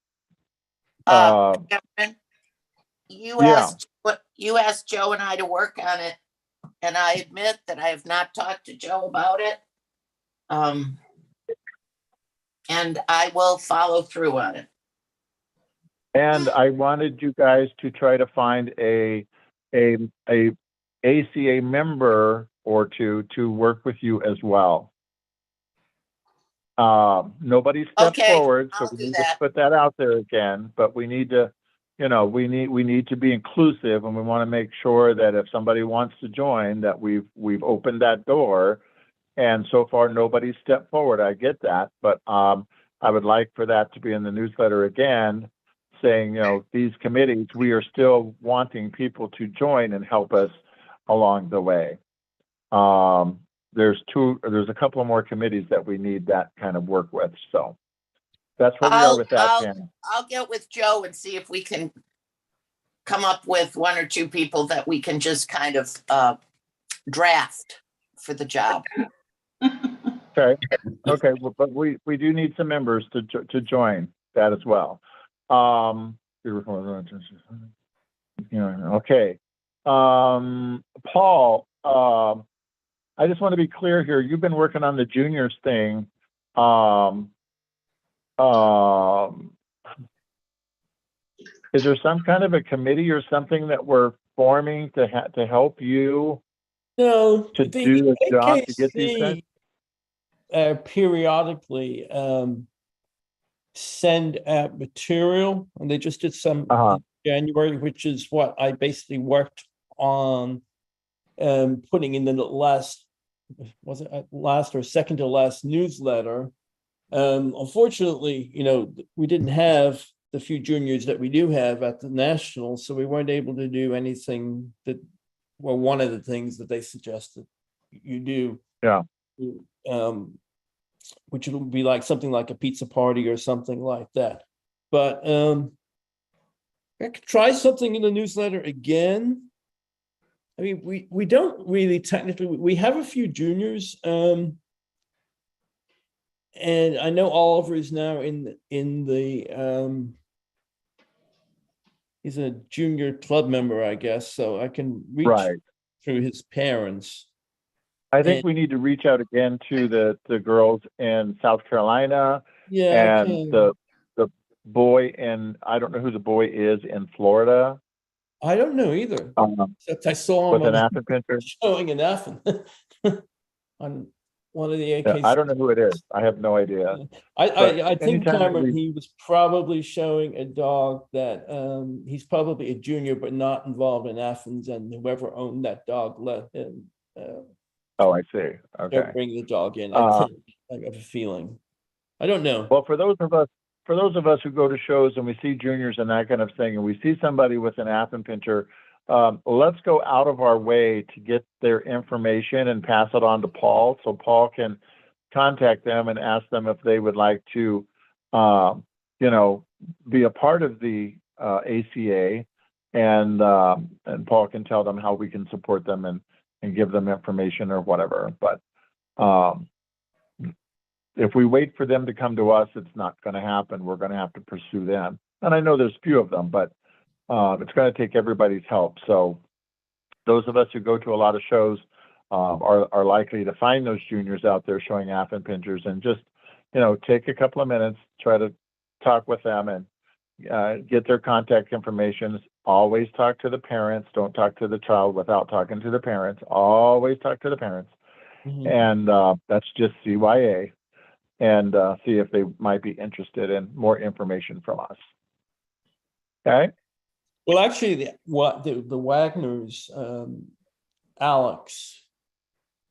Catherine, you Yeah. asked Joe and I to work on it, and I admit that I have not talked to Joe about it. And I will follow through on it. And I wanted you guys to try to find a ACA member or two to work with you as well. Nobody stepped Okay, forward, so I'll we do need to that. put that out there again, but we need to, we need to be inclusive, and we want to make sure that if somebody wants to join, that we've opened that door. And so far, nobody stepped forward. I get that, but I would like for that to be in the newsletter again, saying, these committees, we are still wanting people to join and help us along the way. There's a couple of more committees that we need that kind of work with. So that's where we are with that, Jan. I'll get with Joe and see if we can come up with one or two people that we can just kind of draft for the job. Okay. Well, but we do need some members to join that as well. Okay. Paul, I just want to be clear here. You've been working on the juniors thing. Is there some kind of a committee or something that we're forming to help you No, to do the job to get these guys? Periodically send out material, and they just did some in January, which is what I basically worked on putting in the last or second to last newsletter. Unfortunately, we didn't have the few juniors that we do have at the national, so we weren't able to do anything one of the things that they suggested you do. Yeah. Which would be like something like a pizza party or something like that. But I could try something in the newsletter again. I mean, we don't really technically, we have a few juniors. And I know Oliver is now in the he's a junior club member, I guess. So I can reach through his parents. I think we need to reach out again to the girls in South Carolina. Yeah, and the boy in, I don't know who the boy is in Florida. I don't know either. Except I saw him with an Athens pincher showing an Athens on one of the AKs. I don't know who it is. I have no idea. I think Cameron, we, he was probably showing a dog that he's probably a junior but not involved in Athens, and whoever owned that dog let him oh, I see. Okay. bring the dog in. I think I have a feeling. I don't know. Well, for those of us who go to shows and we see juniors and that kind of thing, and we see somebody with an Athens pincher, let's go out of our way to get their information and pass it on to Paul, so Paul can contact them and ask them if they would like to, be a part of the ACA, and Paul can tell them how we can support them and give them information or whatever. But if we wait for them to come to us, it's not going to happen. We're going to have to pursue them. And I know there's a few of them, but it's going to take everybody's help. So those of us who go to a lot of shows are likely to find those juniors out there showing Athens pinchers, and just, take a couple of minutes, try to talk with them and get their contact information. Always talk to the parents. Don't talk to the child without talking to the parents. Always talk to the parents. Mm-hmm. And that's just CYA. And see if they might be interested in more information from us. Okay. Well, actually, the Wagners, Alex,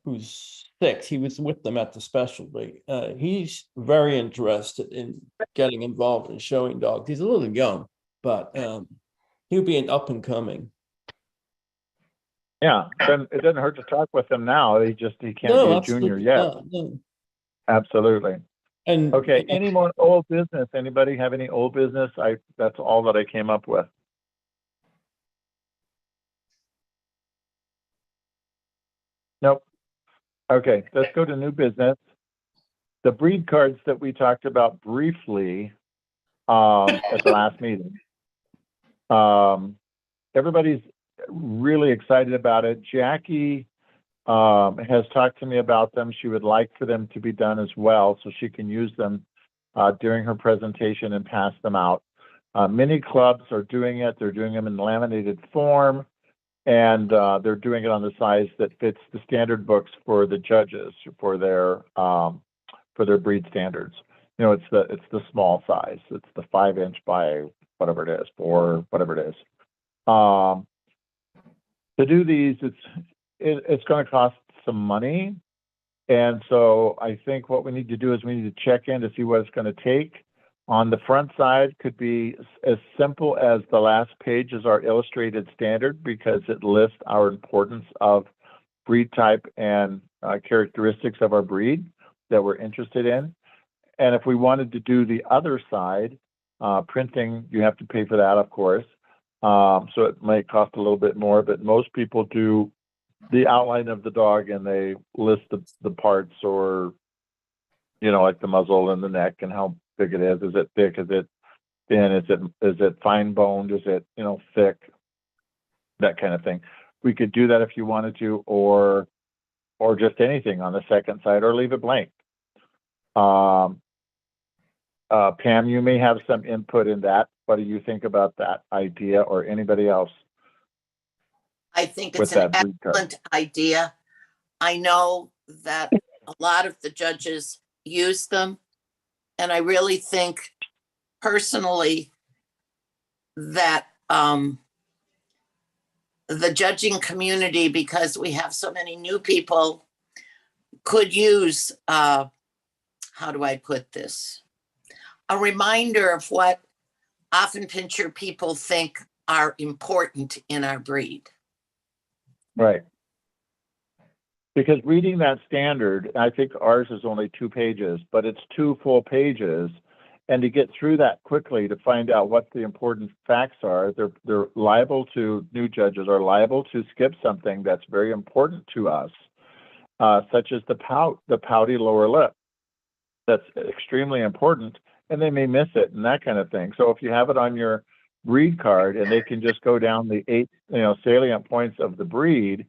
who's 6, he was with them at the specialty. He's very interested in getting involved in showing dogs. He's a little young, but he'll be an up and coming. Yeah, then it doesn't hurt to talk with him now. He can't be a junior yet. No. Absolutely. And okay, any more old business? Anybody have any old business? That's all that I came up with. Nope. Okay, let's go to new business. The breed cards that we talked about briefly at the last meeting. everybody's really excited about it. Jackie has talked to me about them. She would like for them to be done as well, so she can use them during her presentation and pass them out. Many clubs are doing it. They're doing them in laminated form, and they're doing it on the size that fits the standard books for the judges for their breed standards. You know, it's the small size. It's the 5-inch by whatever it is, 4, whatever it is. To do these, it's going to cost some money, and so I think what we need to do is we need to check in to see what it's going to take. On the front side could be as simple as the last page is our illustrated standard, because it lists our importance of breed type and characteristics of our breed that we're interested in. And if we wanted to do the other side, printing, you have to pay for that, of course. So it might cost a little bit more, but most people do the outline of the dog and they list the parts, or, you know, like the muzzle and the neck and how big it is. Is it thick? Is it thin? Is it fine boned? Is it, you know, thick? That kind of thing. We could do that if you wanted to, or just anything on the second side, or leave it blank. Pam, you may have some input in that. What do you think about that idea, or anybody else? I think With it's an that breed card. excellent idea. I know that a lot of the judges use them, and I really think personally that the judging community, because we have so many new people, could use, how do I put this? A reminder of what often pincher people think are important in our breed. Right. Because reading that standard, I think ours is only 2 pages, but it's 2 full pages. And to get through that quickly to find out what the important facts are, they're liable to, new judges are liable to skip something that's very important to us, such as the pouty lower lip. That's extremely important, and they may miss it and that kind of thing. So if you have it on your breed card and they can just go down the 8, salient points of the breed,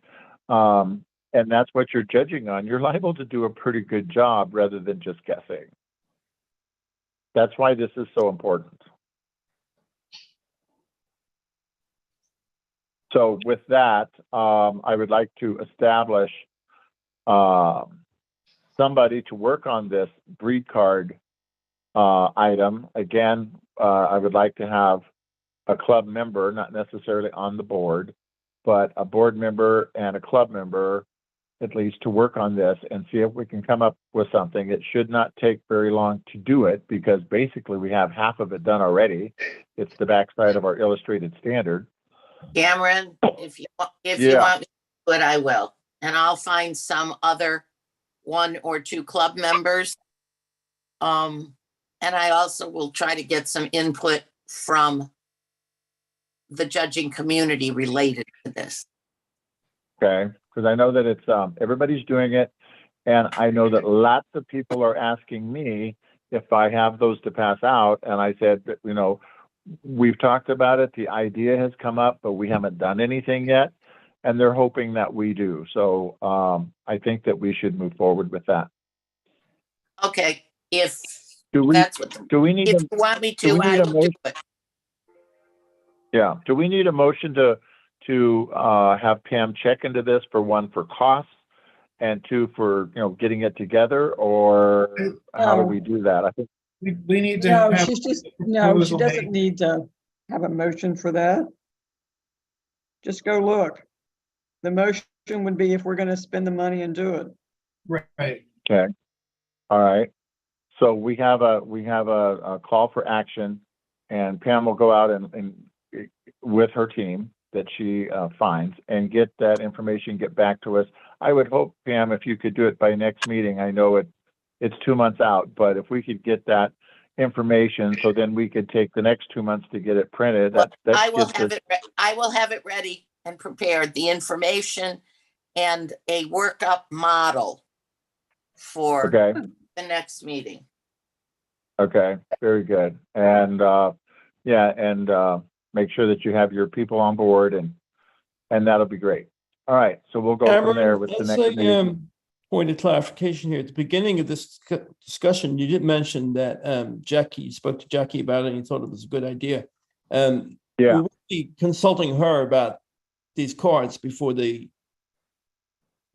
and that's what you're judging on, you're liable to do a pretty good job rather than just guessing. That's why this is so important. So with that, I would like to establish somebody to work on this breed card item. Again, I would like to have a club member, not necessarily on the board, but a board member and a club member at least to work on this and see if we can come up with something. It should not take very long to do it, because basically we have half of it done already. It's the backside of our illustrated standard. Cameron, if you want me to do it, I will. And I'll find some other 1 or 2 club members. And I also will try to get some input from the judging community related to this. Okay, because I know that it's everybody's doing it, and I know that lots of people are asking me if I have those to pass out, and I said that, we've talked about it, the idea has come up, but we haven't done anything yet, and they're hoping that we do. So I think that we should move forward with that. Okay, if Do we need if you want me to, I will do it. Yeah. Do we need a motion to have Pam check into this, for 1, for costs, and 2, for getting it together, or how do we do that? I think We need to No, have. she doesn't need to have a motion for that. Just go look. The motion would be if we're going to spend the money and do it. Right. Okay. All right. So we have a call for action, and Pam will go out and with her team that she finds and get that information, get back to us. I would hope, Pam, if you could do it by next meeting. I know it's 2 months out, but if we could get that information, so then we could take the next 2 months to get it printed. I will have it ready and prepared, the information and a workup model for the next meeting. Okay, very good. And make sure that you have your people on board, and that'll be great. All right, so we'll go from there Cameron, with the as next meeting. point of clarification here, at the beginning of this discussion, you did mention that Jackie, you spoke to Jackie about it and you thought it was a good idea. Yeah. We will be consulting her about these cards before they,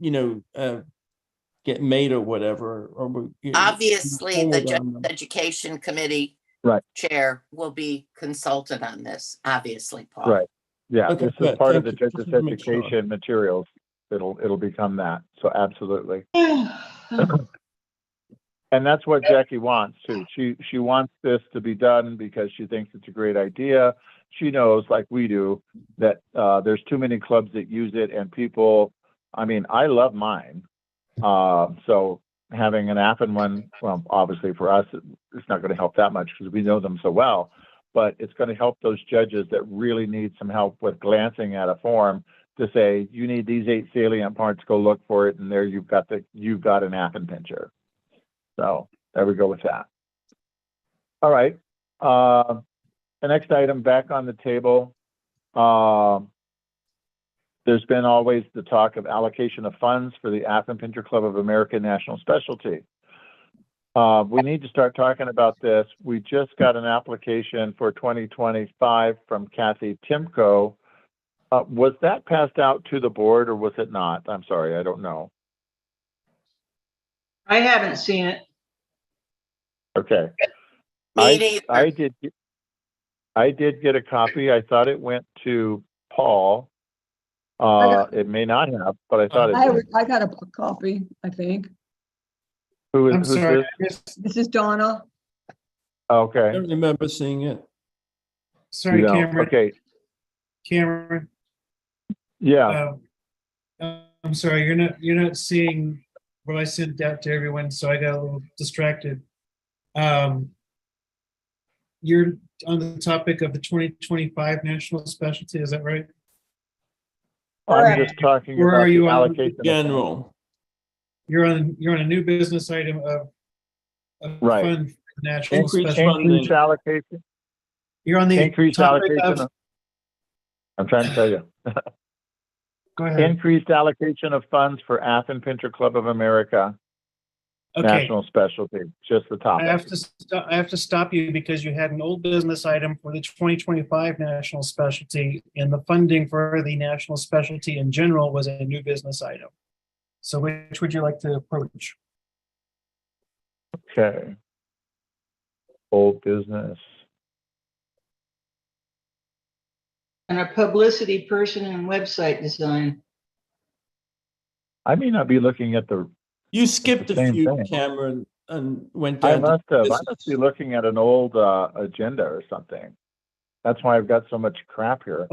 get made or whatever, or Obviously, the forward on General them. Education Committee Right. chair will be consulted on this, obviously, Paul. Right. Yeah, Okay, this is good. part of the Thank you. Just judge's wanted to make sure. education materials. It'll become that. So absolutely. And that's what Jackie wants too. She wants this to be done because she thinks it's a great idea. She knows, like we do, that there's too many clubs that use it, and people. I mean, I love mine. So having an Appen one, well, obviously for us, it's not going to help that much because we know them so well. But it's going to help those judges that really need some help with glancing at a form to say, you need these 8 salient parts, go look for it, and there you've got an Appen pincher. So there we go with that. All right. The next item back on the table. There's been always the talk of allocation of funds for the Appen Pincher Club of America National Specialty. We need to start talking about this. We just got an application for 2025 from Kathy Timko. Was that passed out to the board or was it not? I'm sorry, I don't know. I haven't seen it. Okay. Me neither. I did get a copy. I thought it went to Paul. It may not have, but I thought it did. I got a copy, I think. I'm Who's sorry. this? This is Donna. I Okay. don't remember seeing it. Sorry, No. Cameron. Okay. Cameron. Yeah. I'm sorry, you're not seeing what I sent out to everyone, so I got a little distracted. You're on the topic of the 2025 national specialty, is that right? I'm just talking Where about are you the on allocation. General. You're on a new business item of Right. fund for the national Increase specialty. funding. Increased allocation. You're on the Increased topic allocation. of, I'm trying to tell you. go ahead. Increased allocation of funds for Appen Pincher Club of America Okay, National Specialty. Just the I topic. have to stop you because you had an old business item for the 2025 national specialty, and the funding for the national specialty in general was a new business item. So which would you like to approach? Okay. Old business. And a publicity person and website design. I may not be looking at the. You skipped a same few, thing. Cameron, and went I down. must have. I business. must be looking at an old agenda or something. That's why I've got so much crap here.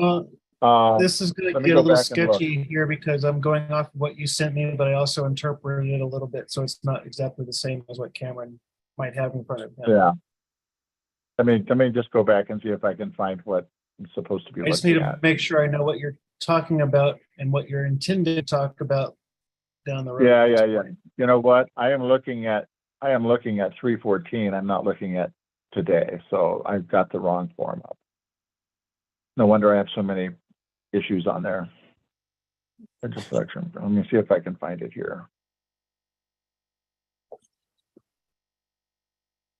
This is going to let me get go a little back and look. sketchy here because I'm going off what you sent me, but I also interpreted it a little bit, so it's not exactly the same as what Cameron might have in front of him. Yeah. Let me just go back and see if I can find what I'm supposed to be I just need looking to at. make sure I know what you're talking about and what you're intended to talk about down the road. Yeah. You know what? I am looking at 314. I'm not looking at today, so I've got the wrong form up. No wonder I have so many issues on there. Intersection. Let me see if I can find it here.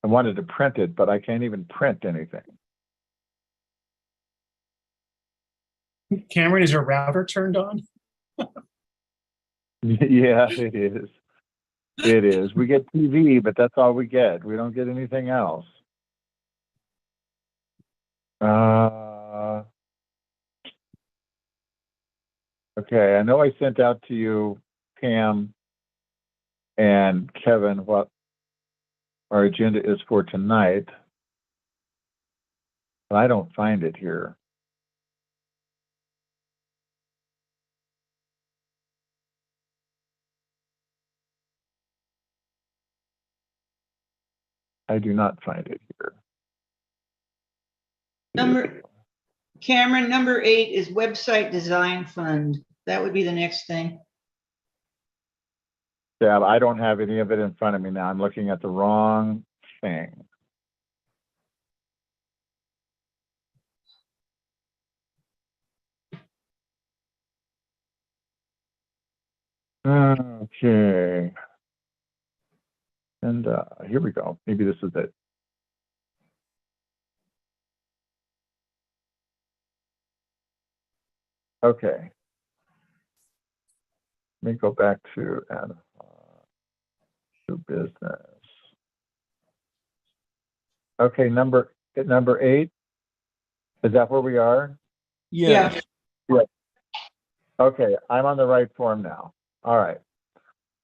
I wanted to print it, but I can't even print anything. Cameron, is your router turned on? Yeah, it is. It is. We get TV, but that's all we get. We don't get anything else. Okay, I know I sent out to you, Pam and Kevin, what our agenda is for tonight. But I don't find it here. I do not find it here. Cameron, number 8 is website design fund. That would be the next thing. Yeah, I don't have any of it in front of me now. I'm looking at the wrong thing. Okay. And here we go. Maybe this is it. Okay. Let me go back to business. Okay, number 8. Is that where we are? Yeah. Okay, I'm on the right form now. All right.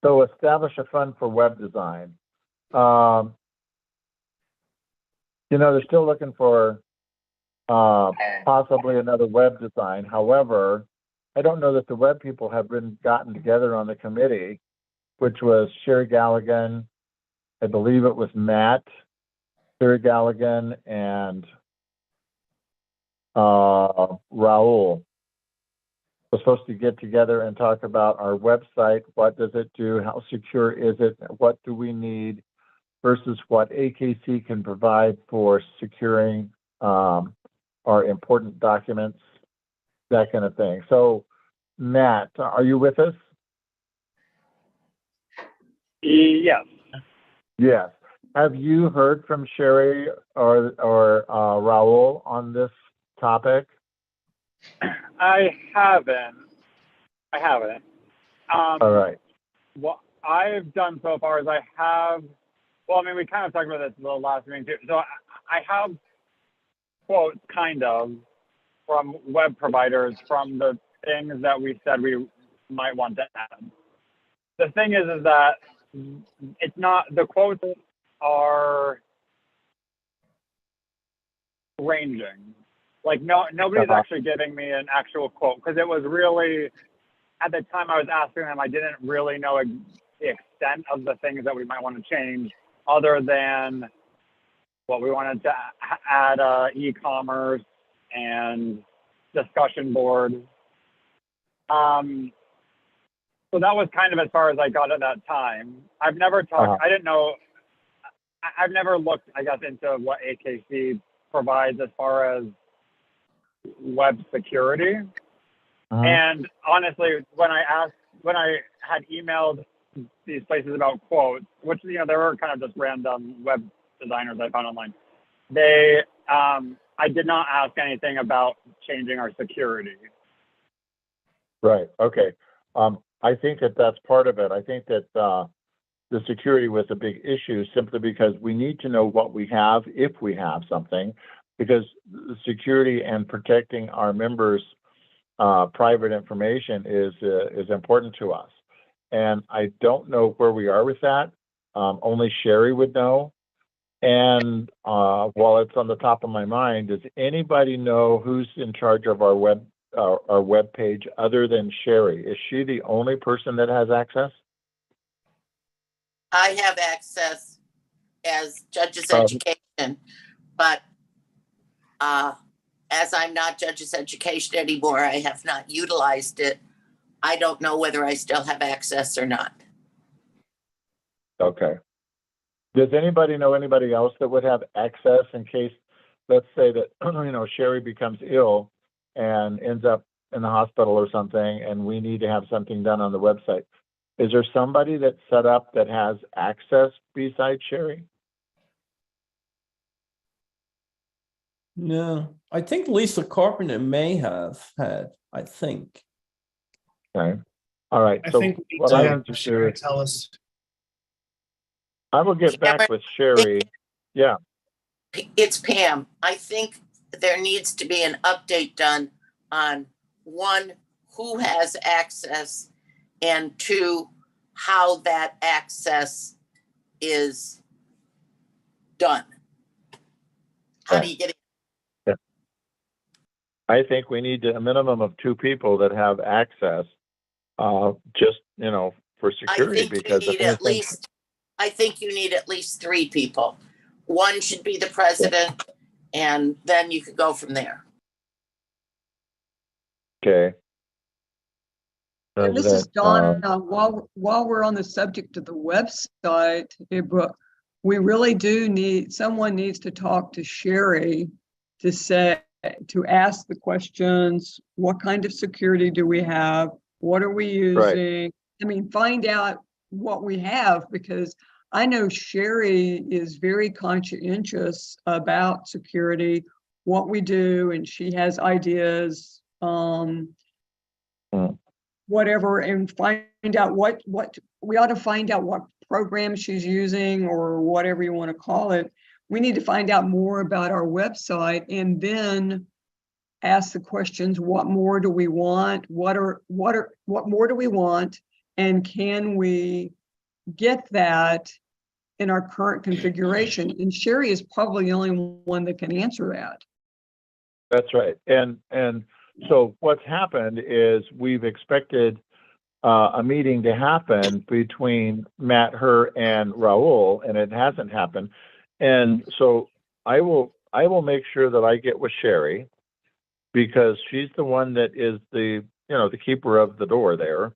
So establish a fund for web design. They're still looking for possibly another web design. However, I don't know that the web people have gotten together on the committee, which was Sherry Galligan, I believe it was Matt, Sherry Galligan, and Raul. We're supposed to get together and talk about our website. What does it do? How secure is it? What do we need versus what AKC can provide for securing our important documents, that kind of thing. So, Matt, are you with us? Yes. Yes. Have you heard from Sherry or Raul on this topic? I haven't. All right. What I've done so far is I have, well, I mean, we kind of talked about this in the last meeting too. So I have quotes kind of from web providers from the things that we said we might want to add. The thing is that it's not, the quotes are ranging. Like nobody's actually giving me an actual quote because it was really, at the time I was asking them, I didn't really know the extent of the things that we might want to change other than what we wanted to add e-commerce and discussion board. So that was kind of as far as I got at that time. I've never talked, I didn't know, I've never looked, I guess, into what AKC provides as far as web security. And honestly, when I had emailed these places about quotes, which, there were kind of just random web designers I found online, I did not ask anything about changing our security. Right. Okay. I think that's part of it. I think that the security was a big issue simply because we need to know what we have if we have something, because security and protecting our members' private information is important to us. And I don't know where we are with that. Only Sherry would know. And while it's on the top of my mind, does anybody know who's in charge of our web page other than Sherry? Is she the only person that has access? I have access as Judge's Education, but as I'm not Judge's Education anymore, I have not utilized it. I don't know whether I still have access or not. Okay. Does anybody know anybody else that would have access in case, let's say that, Sherry becomes ill and ends up in the hospital or something, and we need to have something done on the website? Is there somebody that's set up that has access besides Sherry? No, I think Lisa Carpenter may have had, I think. Okay. All right. I So think we need what to I have need to Sherry do, tell us. I will get back with Sherry. Yeah. It's Pam. I think there needs to be an update done on, 1, who has access, and 2, how that access is done. How do you get it? I think we need a minimum of 2 people that have access, just, for security. I think you need at least 3 people. 1 should be the president, and then you could go from there. Okay. And this is Donna. While we're on the subject of the website, we really do someone needs to talk to Sherry to ask the questions. What kind of security do we have? What are we using? Right. I mean, find out what we have, because I know Sherry is very conscientious about security, what we do, and she has ideas, whatever, and find out what we ought to find out what program she's using or whatever you want to call it. We need to find out more about our website and then ask the questions, what more do we want? What more do we want? And can we get that in our current configuration? And Sherry is probably the only one that can answer that. That's right. And so what's happened is we've expected a meeting to happen between Matt, her, and Raul, and it hasn't happened. And so I will make sure that I get with Sherry, because she's the one that is the keeper of the door there,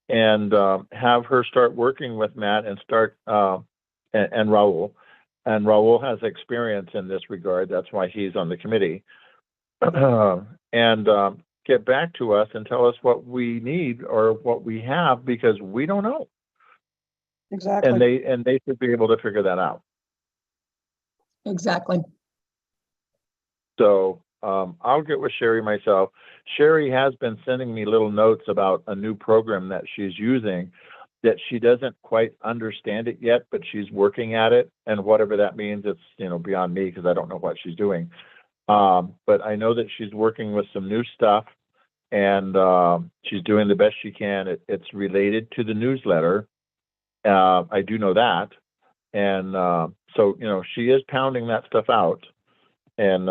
and have her start working with Matt and start and Raul. And Raul has experience in this regard. That's why he's on the committee. And get back to us and tell us what we need or what we have, because we don't know. Exactly. And they should be able to figure that out. Exactly. So I'll get with Sherry myself. Sherry has been sending me little notes about a new program that she's using that she doesn't quite understand it yet, but she's working at it. And whatever that means, it's beyond me, because I don't know what she's doing. But I know that she's working with some new stuff, and she's doing the best she can. It's related to the newsletter. I do know that. And so, she is pounding that stuff out. And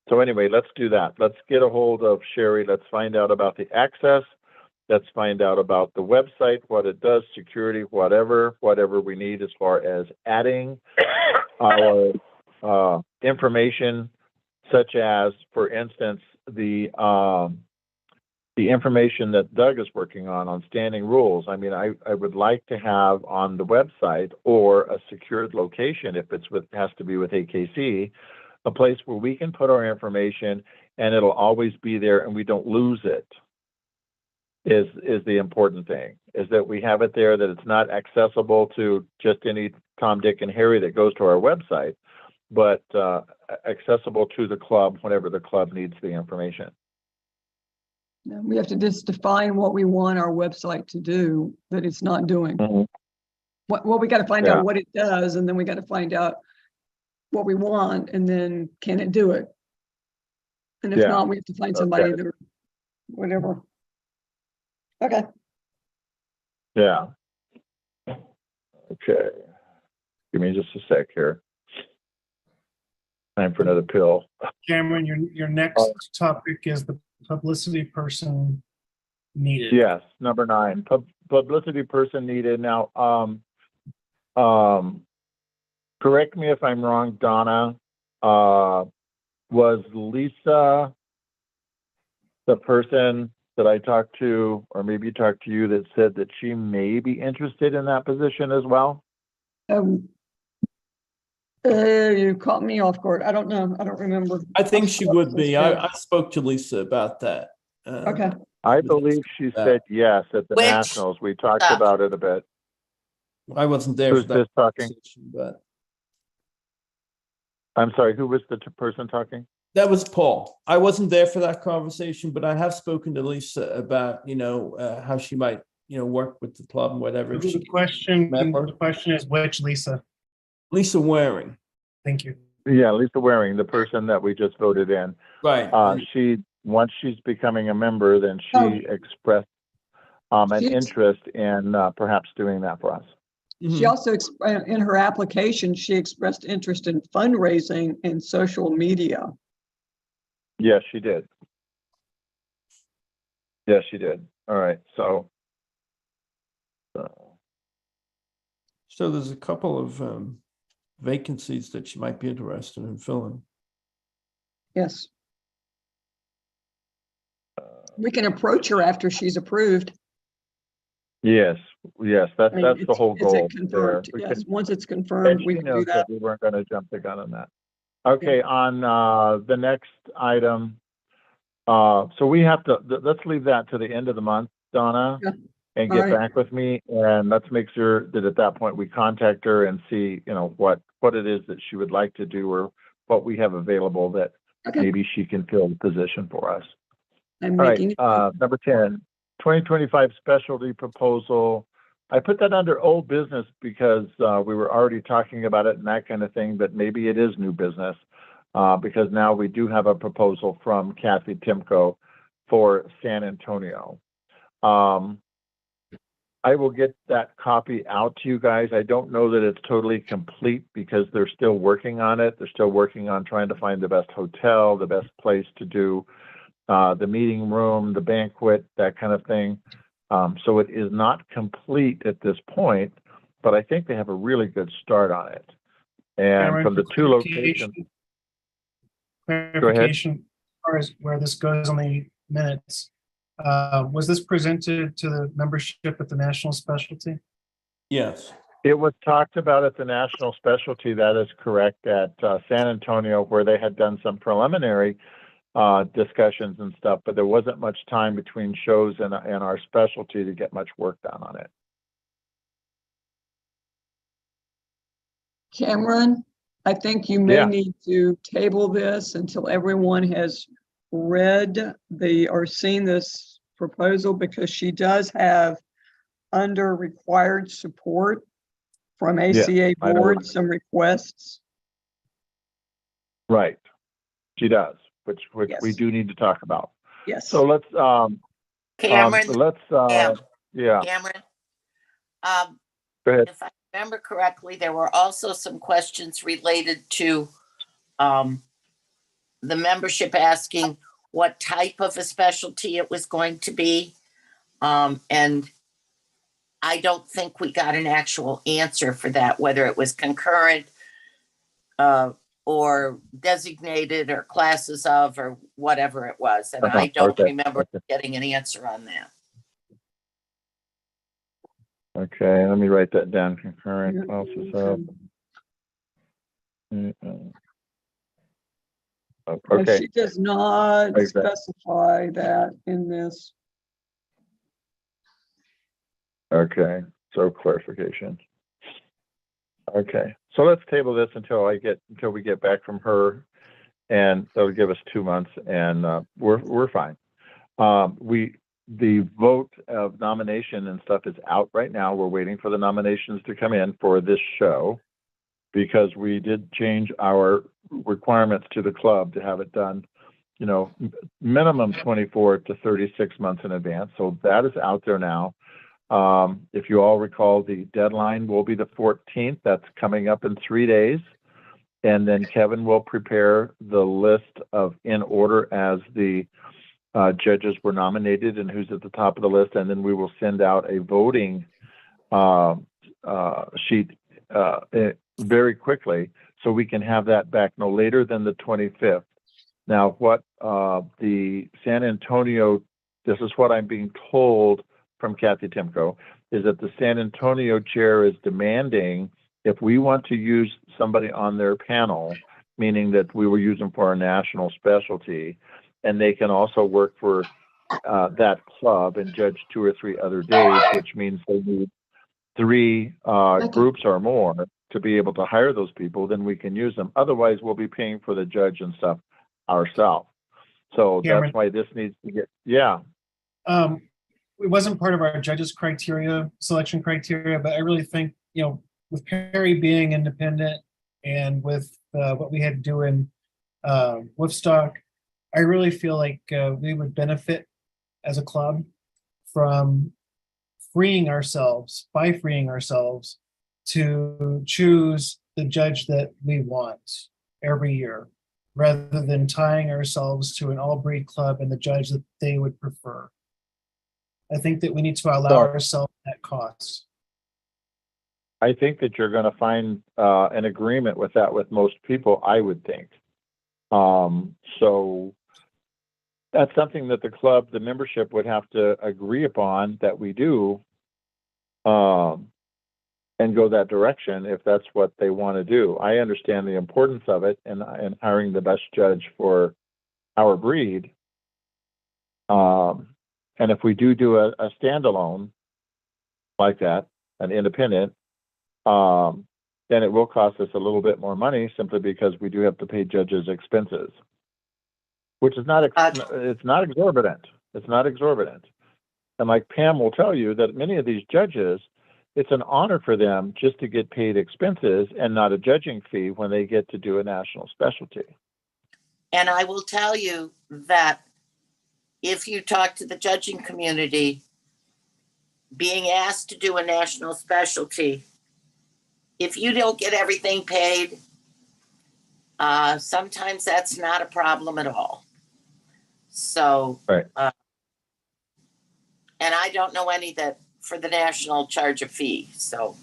so anyway, let's do that. Let's get a hold of Sherry. Let's find out about the access. Let's find out about the website, what it does, security, whatever we need as far as adding our information, such as, for instance, the information that Doug is working on standing rules. I mean, I would like to have on the website, or a secured location, if has to be with AKC, a place where we can put our information and it'll always be there and we don't lose it. Is the important thing, is that we have it there, that it's not accessible to just any Tom, Dick, and Harry that goes to our website, but accessible to the club whenever the club needs the information. We have to just define what we want our website to do that it's not doing. Mm-hmm. Well, we got to find out what it does, and then we got to find out what we want, and then can it do it? And if not, we have to find somebody that, whatever. Okay. Yeah. Okay. Give me just a sec here. Time for another pill. Cameron, your next topic is the publicity person needed. Yes, number 9, publicity person needed. Now, correct me if I'm wrong, Donna. Was Lisa the person that I talked to, or maybe talked to you, that said that she may be interested in that position as well? You caught me off guard. I don't know. I don't remember. I think she would be. I spoke to Lisa about that. Okay. I believe she said yes at the Nationals. We talked about it a bit. I wasn't there. Who's for that this talking? But I'm sorry, who was the person talking? that was Paul. I wasn't there for that conversation, but I have spoken to Lisa about, how she might, work with the club and whatever. The question is which Lisa? Lisa Waring. Thank you. Yeah, Lisa Waring, the person that we just voted in. Right. Once she's becoming a member, then she expressed an interest in perhaps doing that for us. She also, in her application, she expressed interest in fundraising and social media. Yes, she did. Yes, she did. All right. So there's a couple of vacancies that she might be interested in filling. Yes. We can approach her after she's approved. yes, that's the whole goal. Is it confirmed? Yes, once it's confirmed, we can do that. We weren't going to jump the gun on that. Okay, on the next item, so we have to, let's leave that to the end of the month, Donna. Yeah. and All get right. back with me, and let's make sure that at that point we contact her and see, what it is that she would like to do or what we have available that Okay. maybe she can fill the position for us. I'm All right, making, number 10, 2025 specialty proposal. I put that under old business because we were already talking about it and that kind of thing, but maybe it is new business because now we do have a proposal from Kathy Timko for San Antonio. I will get that copy out to you guys. I don't know that it's totally complete because they're still working on it. They're still working on trying to find the best hotel, the best place to do the meeting room, the banquet, that kind of thing. So it is not complete at this point, but I think they have a really good start on it. And Cameron, from the for two locations, clarification, as far as where this goes on the minutes, was this presented to the membership at the national specialty? Yes. it was talked about at the national specialty, that is correct, at San Antonio, where they had done some preliminary discussions and stuff, but there wasn't much time between shows and our specialty to get much work done on it. Cameron, I think you may Yeah. need to table this until everyone has read or seen this proposal, because she does have, under required support from ACA I know. Board, some requests. Right. She does, which we Yes. do need to talk about. Yes. So let's, Cameron, yeah, Cameron, go ahead. if I remember correctly, there were also some questions related to the membership asking what type of a specialty it was going to be. And I don't think we got an actual answer for that, whether it was concurrent or designated or classes of or whatever it was. And I don't Okay. remember getting an answer on that. Okay, let me write that down. Concurrent Yeah, classes of. But Okay, she does not Exactly. specify that in this. okay, so clarification. Okay, so let's table this until we get back from her, and that'll give us 2 months, and we're fine. The vote of nomination and stuff is out right now. We're waiting for the nominations to come in for this show, because we did change our requirements to the club to have it done, minimum 24 to 36 months in advance. So that is out there now. If you all recall, the deadline will be the 14th. That's coming up in 3 days. And then Kevin will prepare the list of in order as the judges were nominated and who's at the top of the list. And then we will send out a voting sheet very quickly, so we can have that back no later than the 25th. Now, what the San Antonio, this is what I'm being told from Kathy Timko, is that the San Antonio chair is demanding, if we want to use somebody on their panel, meaning that we will use them for our national specialty, and they can also work for that club and judge 2 or 3 other days, which means they need 3 groups or more to be able to hire those people, then we can use them. Otherwise, we'll be paying for the judge and stuff ourselves. So Cameron. that's why this needs to get, It wasn't part of our judges' selection criteria, but I really think, with Perry being independent and with what we had to do in Woodstock, I really feel like we would benefit as a club from freeing ourselves to choose the judge that we want every year, rather than tying ourselves to an all-breed club and the judge that they would prefer. I think that we need to allow ourselves that cost. I think that you're going to find an agreement with that with most people, I would think. So that's something that the club, the membership, would have to agree upon that we do, and go that direction if that's what they want to do. I understand the importance of it and hiring the best judge for our breed. And if we do a standalone, like that, an independent, then it will cost us a little bit more money simply because we do have to pay judges' expenses, which is not, it's not exorbitant. It's not exorbitant. And like Pam will tell you that many of these judges, it's an honor for them just to get paid expenses and not a judging fee when they get to do a national specialty. And I will tell you that if you talk to the judging community, being asked to do a national specialty, if you don't get everything paid, sometimes that's not a problem at all. So, Right. And I don't know any that for the national charge a fee. So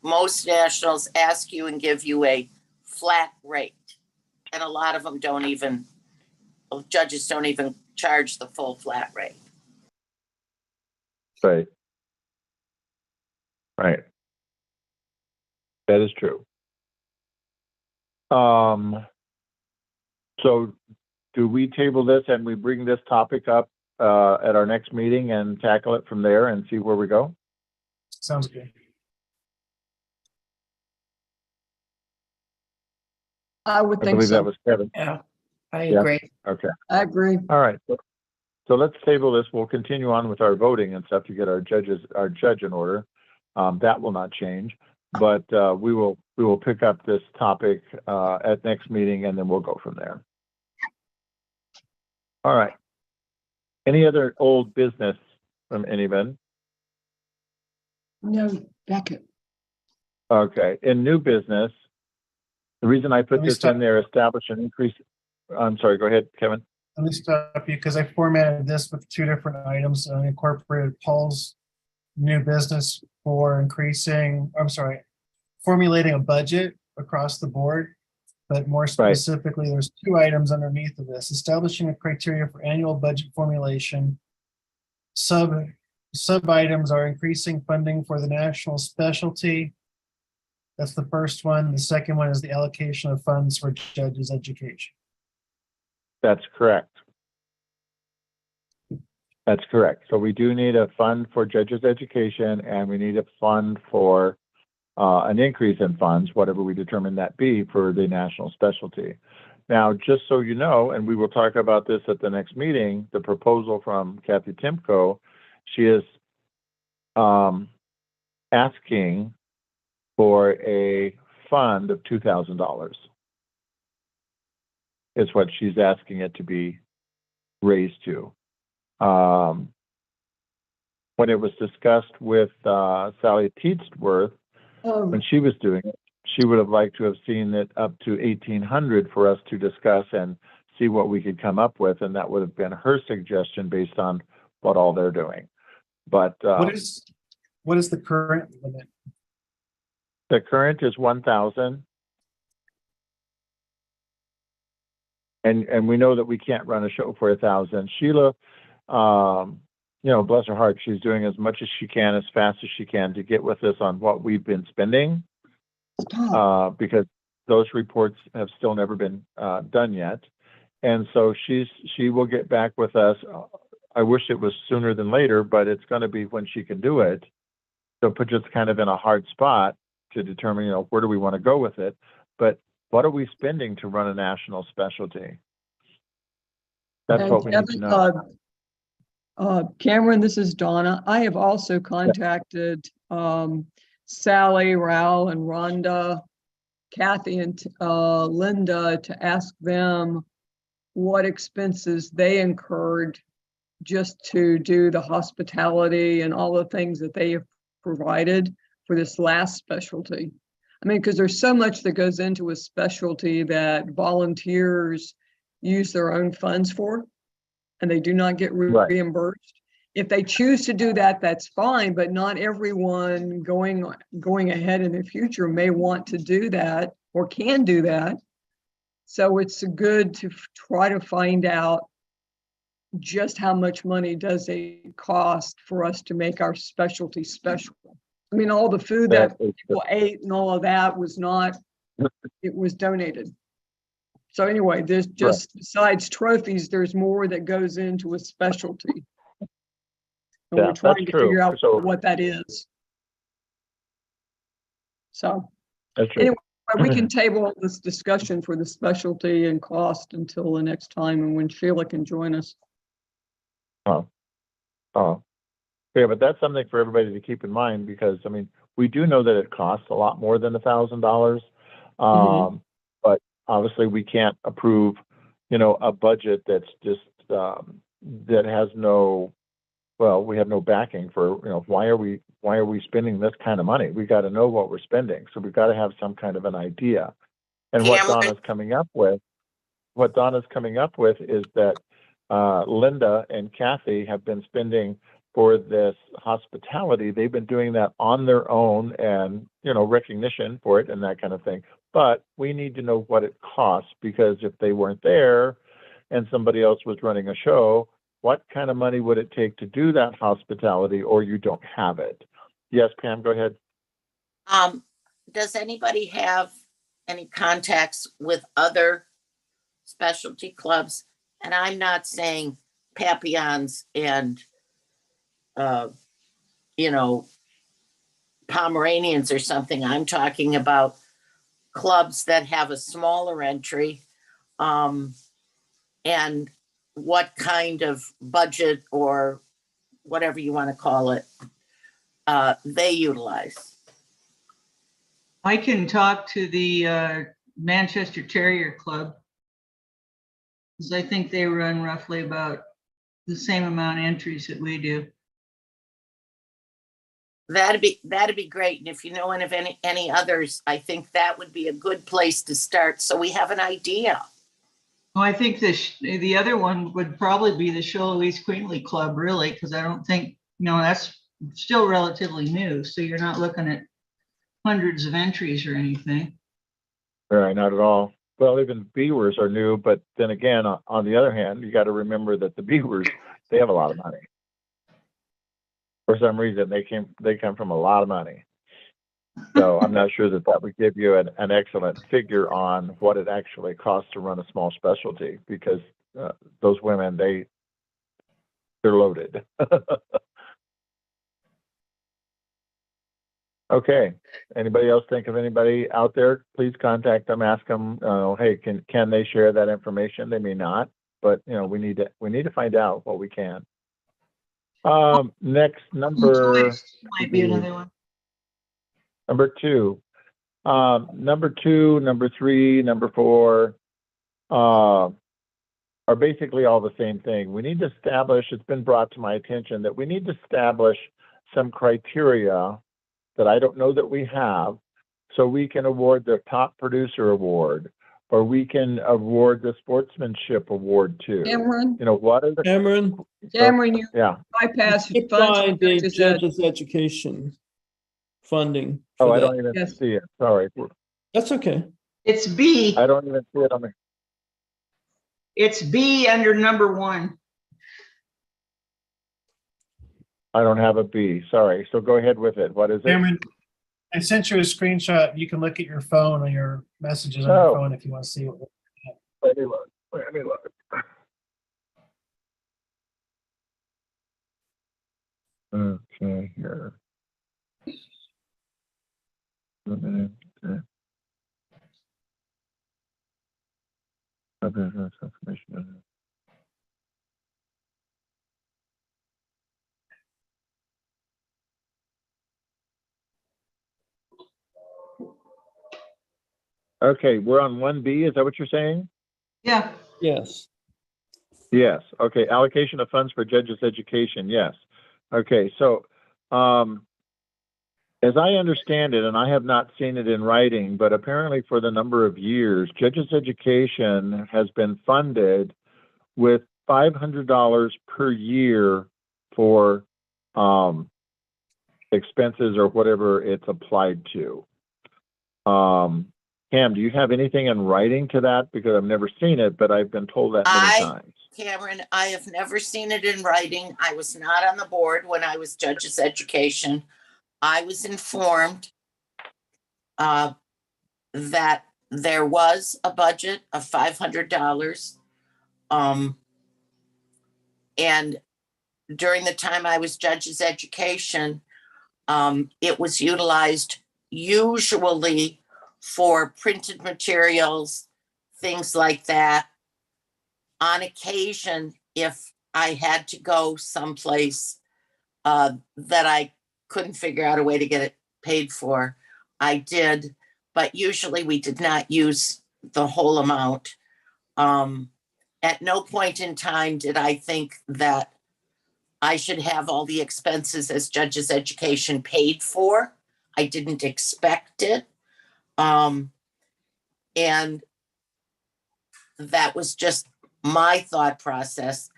most nationals ask you and give you a flat rate. And a lot of them don't even, judges don't even charge the full flat rate. Right. Right. That is true. So do we table this and we bring this topic up at our next meeting and tackle it from there and see where we go? Sounds good. I would I think believe that so. was Kevin. Yeah, I Yeah. agree. Okay. I agree. All right. So let's table this. We'll continue on with our voting and stuff to get our judge in order. That will not change, but we will pick up this topic at next meeting and then we'll go from there. All right. Any other old business from anyone? No, Beckett. Okay. In new business, the reason I put Let me this stop. in there, establish an increase. I'm sorry. Go ahead, Kevin. Let me stop you because I formatted this with two different items. I incorporated Paul's new business for formulating a budget across the board. But more specifically, there's two items underneath of this: establishing a criteria for annual budget formulation. Sub items are increasing funding for the national specialty. That's the first one. The second one is the allocation of funds for judges' education. That's correct. That's correct. So we do need a fund for judges' education, and we need a fund for an increase in funds, whatever we determine that be, for the national specialty. Now, just so you know, and we will talk about this at the next meeting, the proposal from Kathy Timko, she is asking for a fund of $2,000. Is what she's asking it to be raised to. When it was discussed with Sally Teetsworth, when she was doing it, she would have liked to have seen it up to 1,800 for us to discuss and see what we could come up with, and that would have been her suggestion based on what all they're doing. But what is the current limit? The current is 1,000. And we know that we can't run a show for 1,000. Sheila, bless her heart, she's doing as much as she can, as fast as she can to get with us on what we've been spending, because those reports have still never been done yet. And so she will get back with us. I wish it was sooner than later, but it's going to be when she can do it. So put us kind of in a hard spot to determine, where do we want to go with it. But what are we spending to run a national specialty? That's And what we need to know. Cameron, this is Donna. I have also contacted Sally, Raul, and Rhonda, Kathy, and Linda to ask them what expenses they incurred just to do the hospitality and all the things that they have provided for this last specialty. I mean, because there's so much that goes into a specialty that volunteers use their own funds for, and they do not get reimbursed. If they choose to do that, that's fine, but not everyone going ahead in the future may want to do that or can do that. So it's good to try to find out just how much money does it cost for us to make our specialty special. I mean, all the food that people ate and all of that was not, it was donated. So anyway, there's just, besides trophies, there's more that goes into a specialty. And Yeah, we're trying that's to figure true. out So- what that is. So That's true. anyway, we can table this discussion for the specialty and cost until the next time and when Sheila can join us. Oh, yeah, but that's something for everybody to keep in mind because, I mean, we do know that it costs a lot more than $1,000. But obviously we can't approve, a budget that's just, that has no, well, we have no backing for, why are we spending this kind of money? We got to know what we're spending. So we've got to have some kind of an idea. And what Cameron? Donna's coming up with is that Linda and Kathy have been spending for this hospitality. They've been doing that on their own and, recognition for it and that kind of thing. But we need to know what it costs because if they weren't there and somebody else was running a show, what kind of money would it take to do that hospitality or you don't have it? Yes, Pam, go ahead. Does anybody have any contacts with other specialty clubs? And I'm not saying Papillons and, Pomeranians or something. I'm talking about clubs that have a smaller entry, and what kind of budget or whatever you want to call it, they utilize. I can talk to the Manchester Terrier Club, because I think they run roughly about the same amount of entries that we do. That'd be great. And if you know of any others, I think that would be a good place to start. So we have an idea. Well, I think the other one would probably be the Show Louise Queenly Club, really, because I don't think, that's still relatively new. So you're not looking at hundreds of entries or anything. Right, not at all. Well, even Beavers are new, but then again, on the other hand, you got to remember that the Beavers, they have a lot of money. For some reason, they come from a lot of money. So I'm not sure that would give you an excellent figure on what it actually costs to run a small specialty because those women, they're loaded. Okay. Anybody else think of anybody out there? Please contact them. Ask them. Hey, can they share that information? They may not, but we need to find out what we can. Next number Might be another one. number 2. Number 2, number 3, number 4 are basically all the same thing. We need to establish. It's been brought to my attention that we need to establish some criteria that I don't know that we have, so we can award the top producer award, or we can award the sportsmanship award too. Cameron, What are the Cameron, you yeah? bypass you funds. find the judge's education funding. Oh, for I that. don't even Yes. see it. Sorry, That's okay. It's B. I don't even see it on the. It's B under number 1. I don't have a B. Sorry. So go ahead with it. What is it? Cameron, I sent you a screenshot. You can look at your phone on your messages on your phone if you want to see what. Let me look. Let me look. Okay, here. Okay. Okay, we're on 1B. Is that what you're saying? Yeah. Yes. Yes. Okay. Allocation of funds for judges' education. Yes. Okay. So, as I understand it, and I have not seen it in writing, but apparently for the number of years, judges' education has been funded with $500 per year for expenses or whatever it's applied to. Cam, do you have anything in writing to that? Because I've never seen it, but I've been told that many times. Cameron, I have never seen it in writing. I was not on the board when I was judge's education. I was informed that there was a budget of $500. And during the time I was judge's education, it was utilized usually for printed materials, things like that. On occasion, if I had to go someplace that I couldn't figure out a way to get it paid for, I did, but usually we did not use the whole amount. At no point in time did I think that I should have all the expenses as judge's education paid for. I didn't expect it. And that was just my thought process.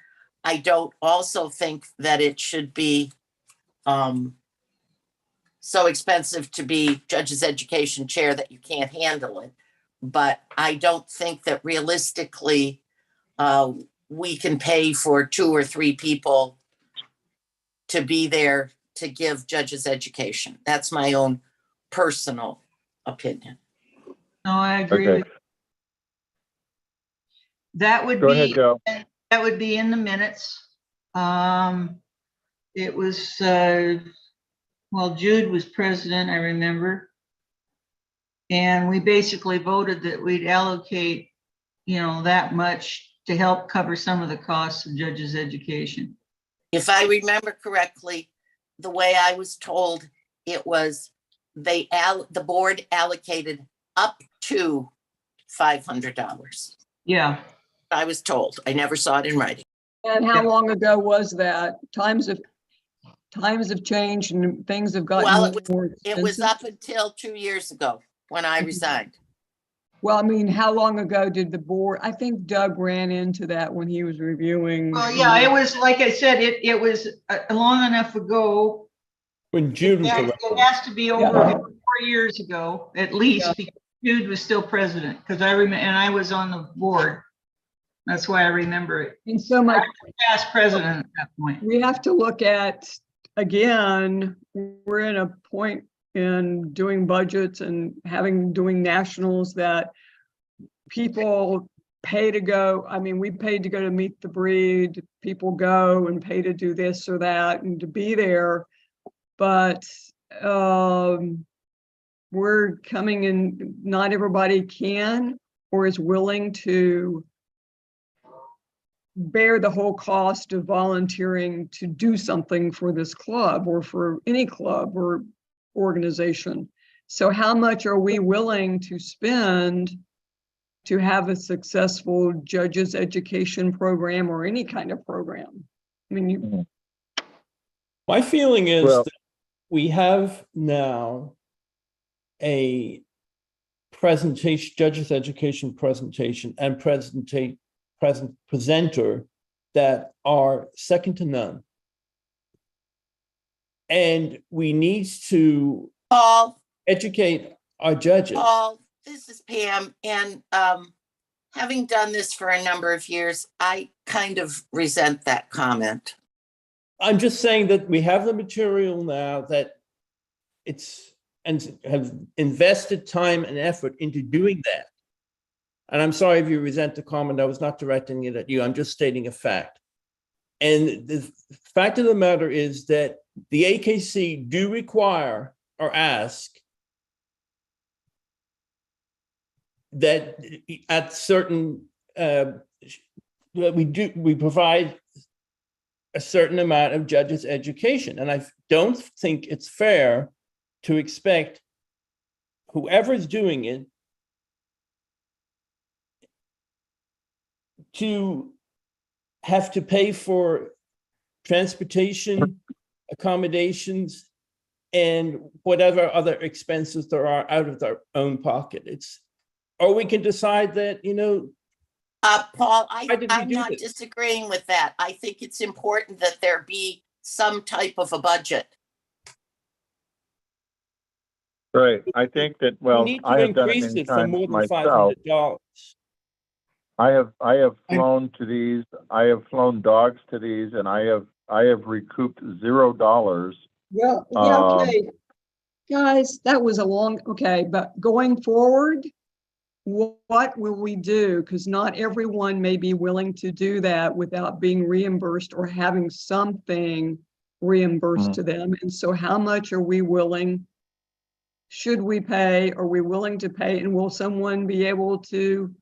I don't also think that it should be so expensive to be judge's education chair that you can't handle it. But I don't think that realistically we can pay for 2 or 3 people to be there to give judge's education. That's my own personal opinion. No, I agree Okay. with you. That would Go ahead, be, Joe. that would be in the minutes. It was, well, Jude was president, I remember. And we basically voted that we'd allocate, that much to help cover some of the costs of judge's education. If I remember correctly, the way I was told, it was the board allocated up to $500. Yeah. I was told. I never saw it in writing. And how long ago was that? Times have changed and things have gotten Well, more it was expensive. up until 2 years ago when I resigned. Well, I mean, how long ago did the board, I think Doug ran into that when he was reviewing. Well, yeah, it was, like I said, it was long enough ago. When Jude was It around. has to be over Yeah. 4 years ago, at least, Yeah. because Jude was still president, because I remember, and I was on the board. That's why I remember it. And so much, Past president at that point. we have to look at, again, we're in a point in doing budgets and doing nationals that people pay to go. I mean, we paid to go to Meet the Breed, people go and pay to do this or that and to be there. But we're coming in, not everybody can or is willing to bear the whole cost of volunteering to do something for this club or for any club or organization. So how much are we willing to spend to have a successful judges education program or any kind of program? I mean, My feeling is Well- that we have now a presentation, judges education presentation and presenter that are second to none. And we need to Paul, educate our judges. this is Pam. And having done this for a number of years, I kind of resent that comment. I'm just saying that we have the material now that and have invested time and effort into doing that. And I'm sorry if you resent the comment. I was not directing it at you. I'm just stating a fact. And the fact of the matter is that the AKC do require or ask that at certain, we provide a certain amount of judges' education. And I don't think it's fair to expect whoever's doing it to have to pay for transportation, accommodations, and whatever other expenses there are out of their own pocket. Or we can decide that, Paul, Why did we I'm do not this? disagreeing with that. I think it's important that there be some type of a budget. Right. I think that, we well, need I to have done it increase many it for times more than myself. $500. I have flown to these, I have flown dogs to these, and I have recouped $0. yeah, okay. Guys, that was a long, okay, but going forward, what will we do? Because not everyone may be willing to do that without being reimbursed or having something reimbursed to them. And so how much are we willing? Should we pay? Are we willing to pay? And will someone be able to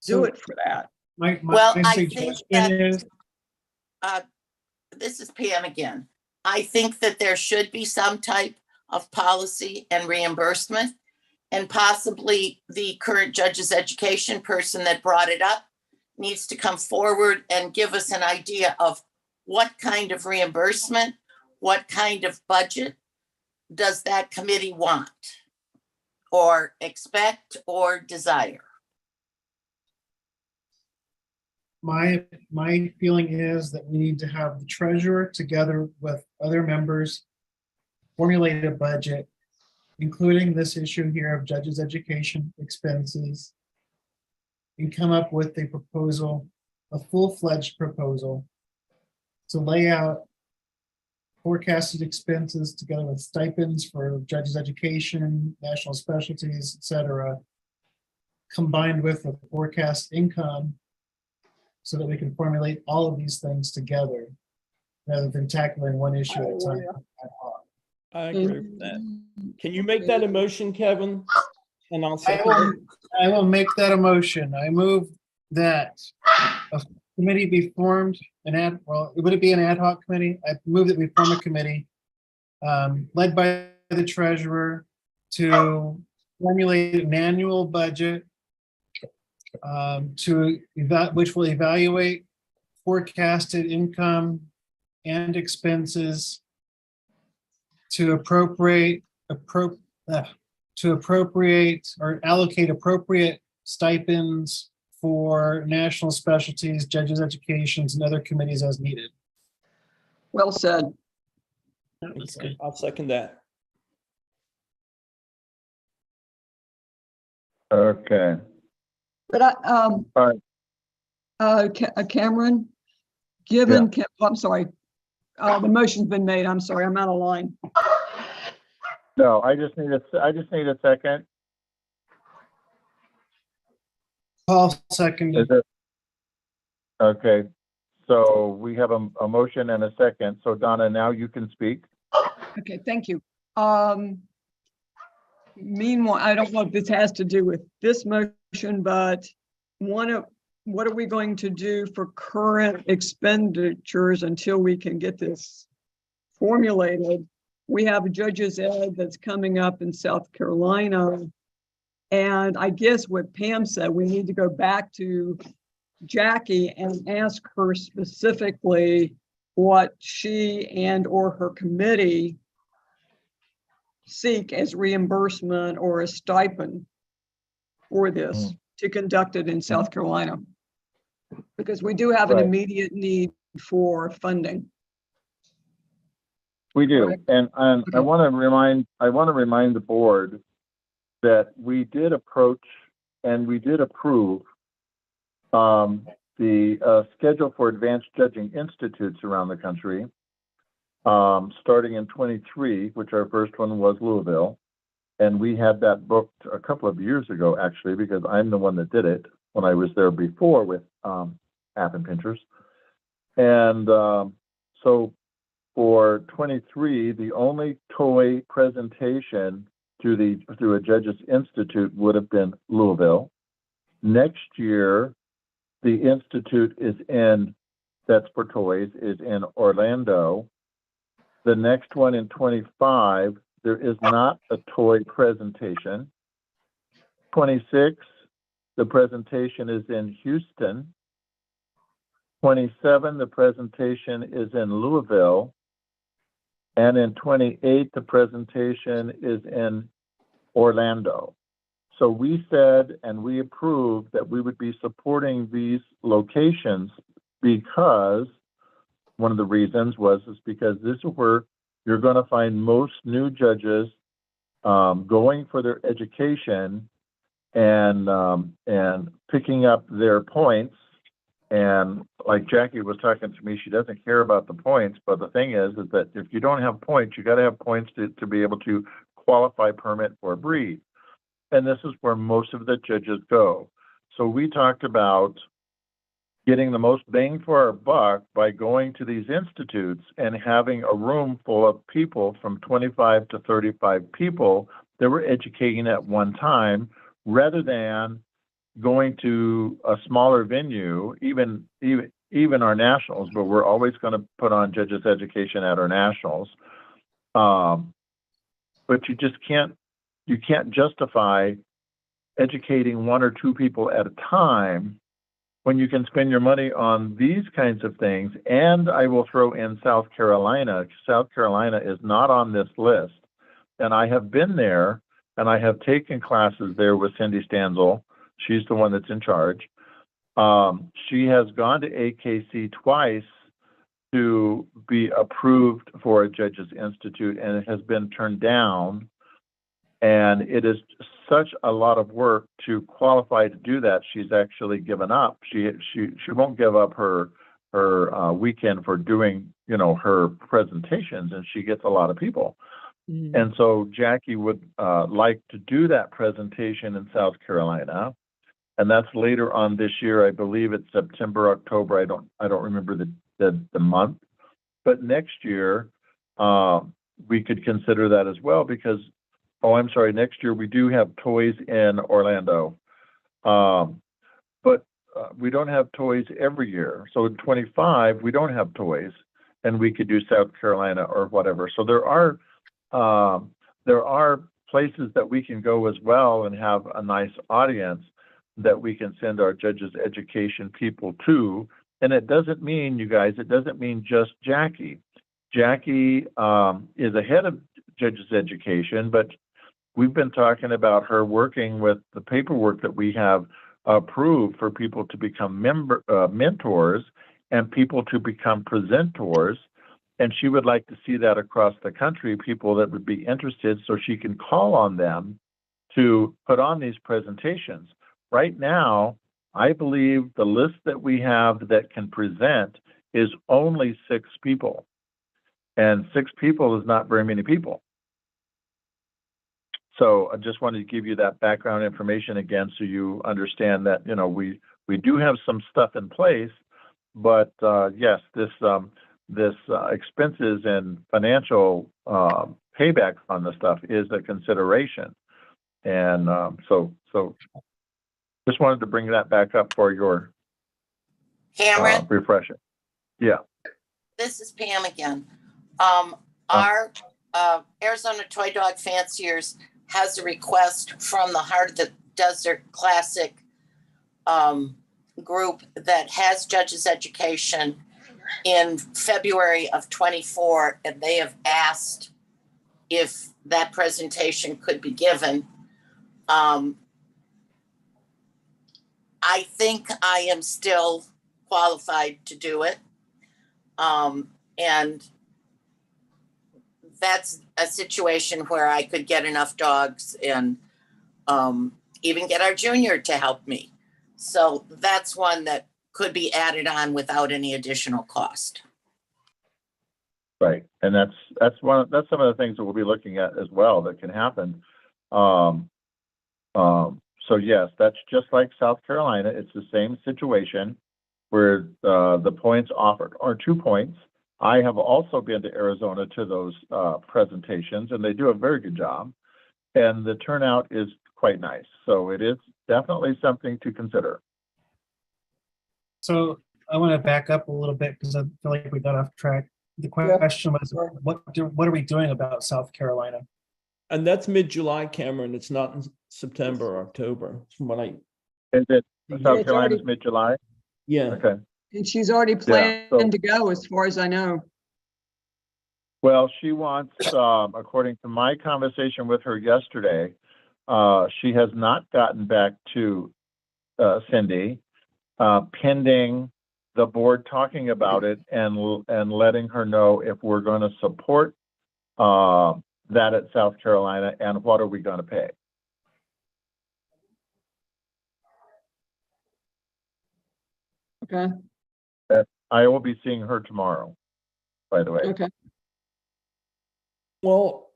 do it for that? Well, My I think suggestion that- is, This is Pam again. I think that there should be some type of policy and reimbursement. And possibly the current judge's education person that brought it up needs to come forward and give us an idea of what kind of reimbursement, what kind of budget does that committee want or expect or desire? my feeling is that we need to have the treasurer together with other members formulate a budget, including this issue here of judges' education expenses, and come up with a proposal, a full-fledged proposal to lay out forecasted expenses together with stipends for judges' education, national specialties, et cetera, combined with the forecast income so that we can formulate all of these things together rather than tackling one issue at a time. I agree with that. Can you make that a motion, Kevin? And I'll I second will, it. I will make that a motion. I move that a committee be formed, would it be an ad hoc committee? I move that we form a committee led by the treasurer to formulate an annual budget which will evaluate forecasted income and expenses to appropriate or allocate appropriate stipends for national specialties, judges' educations, and other committees as needed. Well said. I'll second that. Okay. But All right. Cameron, I'm sorry, the motion's been made. I'm sorry, I'm out of line. No, I just need a second. Paul seconded. Is it? Okay, so we have a motion and a second. So Donna, now you can speak. Okay, thank you. Meanwhile, I don't know if this has to do with this motion, but what are we going to do for current expenditures until we can get this formulated? We have a judge's ed that's coming up in South Carolina. And I guess what Pam said, we need to go back to Jackie and ask her specifically what she and or her committee seek as reimbursement or a stipend for this to conduct it in South Carolina. Because we do have an Right. immediate need for funding. We do, Correct. and Okay. I want to remind the board that we did approach and we did approve the schedule for advanced judging institutes around the country, starting in 23, which our first one was Louisville, and we had that booked a couple of years ago actually, because I'm the one that did it when I was there before with App and Pinterest, and so. For 23, the only toy presentation through a Judges Institute would have been Louisville. Next year, the institute that's for toys, is in Orlando. The next one in 25, there is not a toy presentation. 26, the presentation is in Houston. 27, the presentation is in Louisville. And in 28, the presentation is in Orlando. So we said, and we approved that we would be supporting these locations because one of the reasons is because this is where you're going to find most new judges going for their education and picking up their points. And like Jackie was talking to me, she doesn't care about the points, but the thing is that if you don't have points, you got to have points to be able to qualify, permit, or breed. and this is where most of the judges go. So we talked about getting the most bang for our buck by going to these institutes and having a room full of people from 25 to 35 people that were educating at one time, rather than going to a smaller venue, even our nationals, but we're always going to put on judges education at our nationals. But you can't justify educating one or two people at a time when you can spend your money on these kinds of things. And I will throw in South Carolina. South Carolina is not on this list. And I have been there, and I have taken classes there with Cindy Stanzel. She's the one that's in charge. She has gone to AKC twice to be approved for a Judges Institute, and it has been turned down. And it is such a lot of work to qualify to do that. She's actually given up. She won't give up her weekend for doing, her presentations, and she gets a lot of people. Mm-hmm. And so Jackie would like to do that presentation in South Carolina, and that's later on this year. I believe it's September, October. I don't remember the month, but next year we could consider that as well, because next year we do have toys in Orlando, but we don't have toys every year. So in 25 we don't have toys, and we could do South Carolina or whatever. So there are places that we can go as well and have a nice audience that we can send our judges education people to. And it doesn't mean, you guys, it doesn't mean just Jackie. Jackie is ahead of judges education, but we've been talking about her working with the paperwork that we have approved for people to become mentors and people to become presenters. And she would like to see that across the country, people that would be interested, so she can call on them to put on these presentations. Right now, I believe the list that we have that can present is only 6 people. And 6 people is not very many people. So I just wanted to give you that background information again, so you understand that, we do have some stuff in place, but yes, this expenses and financial payback on the stuff is a consideration. And so just wanted to bring that back up for your Cameron, refresher. Yeah. this is Pam again. Our Arizona Toy Dog Fanciers has a request from the Heart of the Desert Classic group that has judges education in February of 24, and they have asked if that presentation could be given. I think I am still qualified to do it. And that's a situation where I could get enough dogs and even get our junior to help me. So that's one that could be added on without any additional cost. Right, and that's some of the things that we'll be looking at as well that can happen. So yes, that's just like South Carolina. It's the same situation where the points offered are 2 points. I have also been to Arizona to those presentations, and they do a very good job. And the turnout is quite nice. So it is definitely something to consider. So I want to back up a little bit because I feel like we got off track. The question was, what are we doing about South Carolina? And that's mid-July, Cameron. It's not in September or October, from what I. Is it South It's Carolina's already- mid-July? Yeah. Okay. And she's already Yeah, planned to go, as far as I know. Well, she wants, according to my conversation with her yesterday, she has not gotten back to Cindy, pending the board talking about it and letting her know if we're going to support that at South Carolina and what are we going to pay. Okay, I will be seeing her tomorrow, by the way. okay. Well,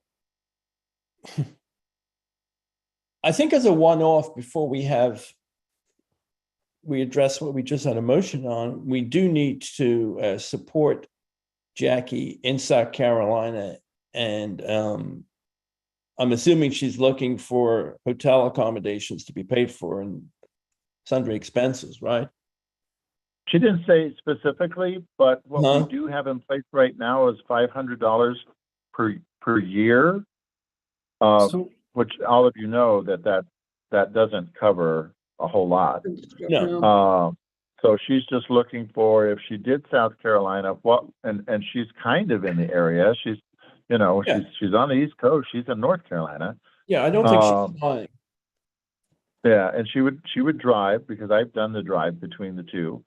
I think as a one-off, before we address what we just had a motion on, we do need to support Jackie in South Carolina. And I'm assuming she's looking for hotel accommodations to be paid for and sundry expenses, right? She didn't say specifically, but what No. we do have in place right now is $500 per year, So, which all of you know that doesn't cover a whole lot. No. So she's just looking for, if she did South Carolina, and she's kind of in the area. She's, Yeah. she's on the East Coast. She's in North Carolina. Yeah, I don't think she's lying. Yeah, and she would drive, because I've done the drive between the two.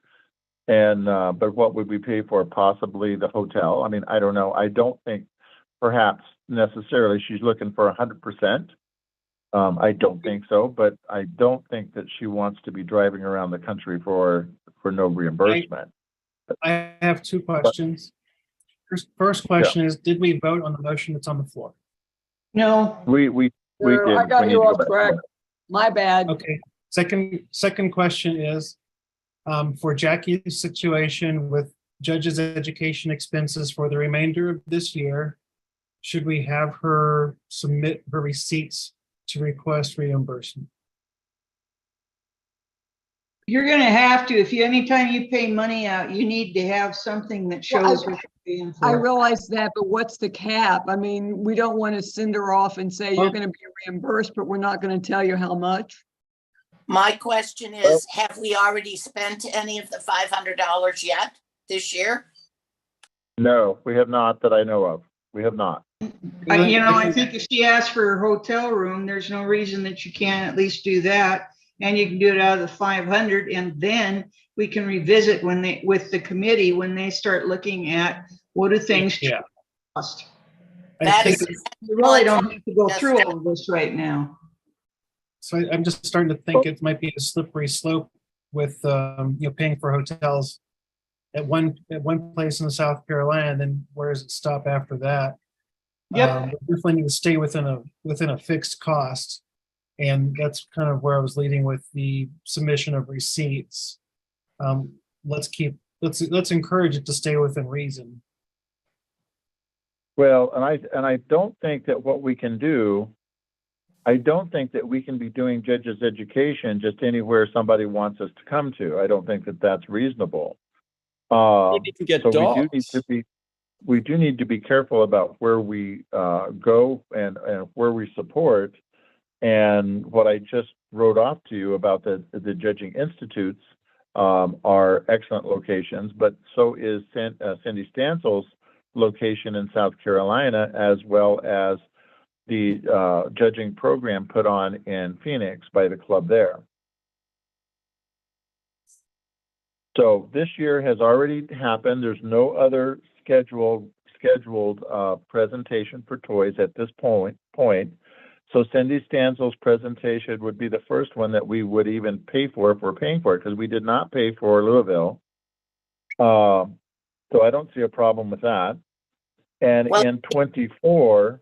And but what would we pay for? Possibly the hotel. I mean, I don't know. I don't think perhaps necessarily she's looking for 100%. I don't think so, but I don't think that she wants to be driving around the country for no reimbursement. I have two questions. First question is, did we vote on the motion that's on the floor? No, We Sure, did. I got We need you to go off back to track. that. My bad. Okay, second question is, for Jackie's situation with judge's education expenses for the remainder of this year, should we have her submit her receipts to request reimbursement? you're gonna have to, anytime you pay money out, you need to have something that Well, shows what you're paying I for. realize that, but what's the cap? I mean, we don't want to send her off and say you're Well- going to be reimbursed, but we're not going to tell you how much. My question is, have we already spent any of the $500 yet this year? No, we have not, that I know of. We have not. I think if she asks for her hotel room, there's no reason that you can't at least do that. And you can do it out of the 500, and then we can revisit with the committee, when they start looking at what do things Yeah. cost. I That think- is, You really don't have to go through all of this right now. So I'm just starting to think it might be a slippery slope with, paying for hotels at one place in South Carolina, and then where does it stop after that? Yep. We definitely need to stay within a fixed cost. And that's kind of where I was leading with the submission of receipts. Let's encourage it to stay within reason. Well, and I don't think that what we can do, I don't think that we can be doing judges education just anywhere somebody wants us to come to. I don't think that that's reasonable. We need to get So dogs. we do need to be careful about where we go and where we support. And what I just wrote off to you about the judging institutes are excellent locations, but so is Cindy Stansel's location in South Carolina, as well as the judging program put on in Phoenix by the club there. So this year has already happened. There's no other scheduled presentation for toys at this point. So Cindy Stansel's presentation would be the first one that we would even pay for if we're paying for it, because we did not pay for Louisville. So I don't see a problem with that. And Well, in 24,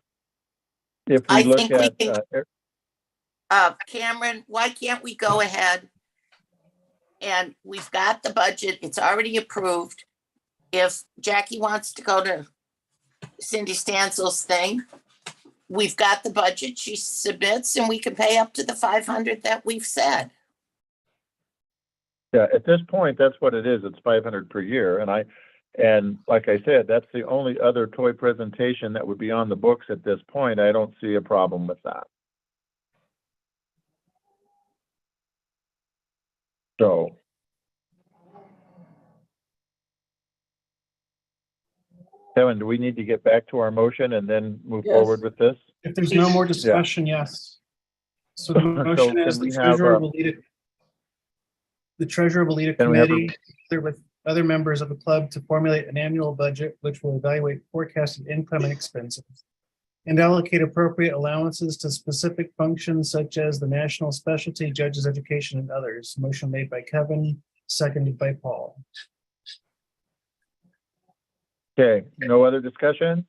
if we I look think we at, can- Cameron, why can't we go ahead? And we've got the budget, it's already approved. If Jackie wants to go to Cindy Stansel's thing, we've got the budget, she submits, and we can pay up to the 500 that we've said. yeah, at this point, that's what it is. It's 500 per year. And like I said, that's the only other toy presentation that would be on the books at this point. I don't see a problem with that. So. Kevin, do we need to get back to our motion and then move Yes. forward with this? If there's no more discussion, yes. So the motion is can we the have, treasurer will lead it. The treasurer will lead a Can we have a- committee together with other members of the club to formulate an annual budget, which will evaluate forecasted income and expenses and allocate appropriate allowances to specific functions such as the national specialty, judges education, and others. Motion made by Kevin, seconded by Paul. Okay, no other discussion?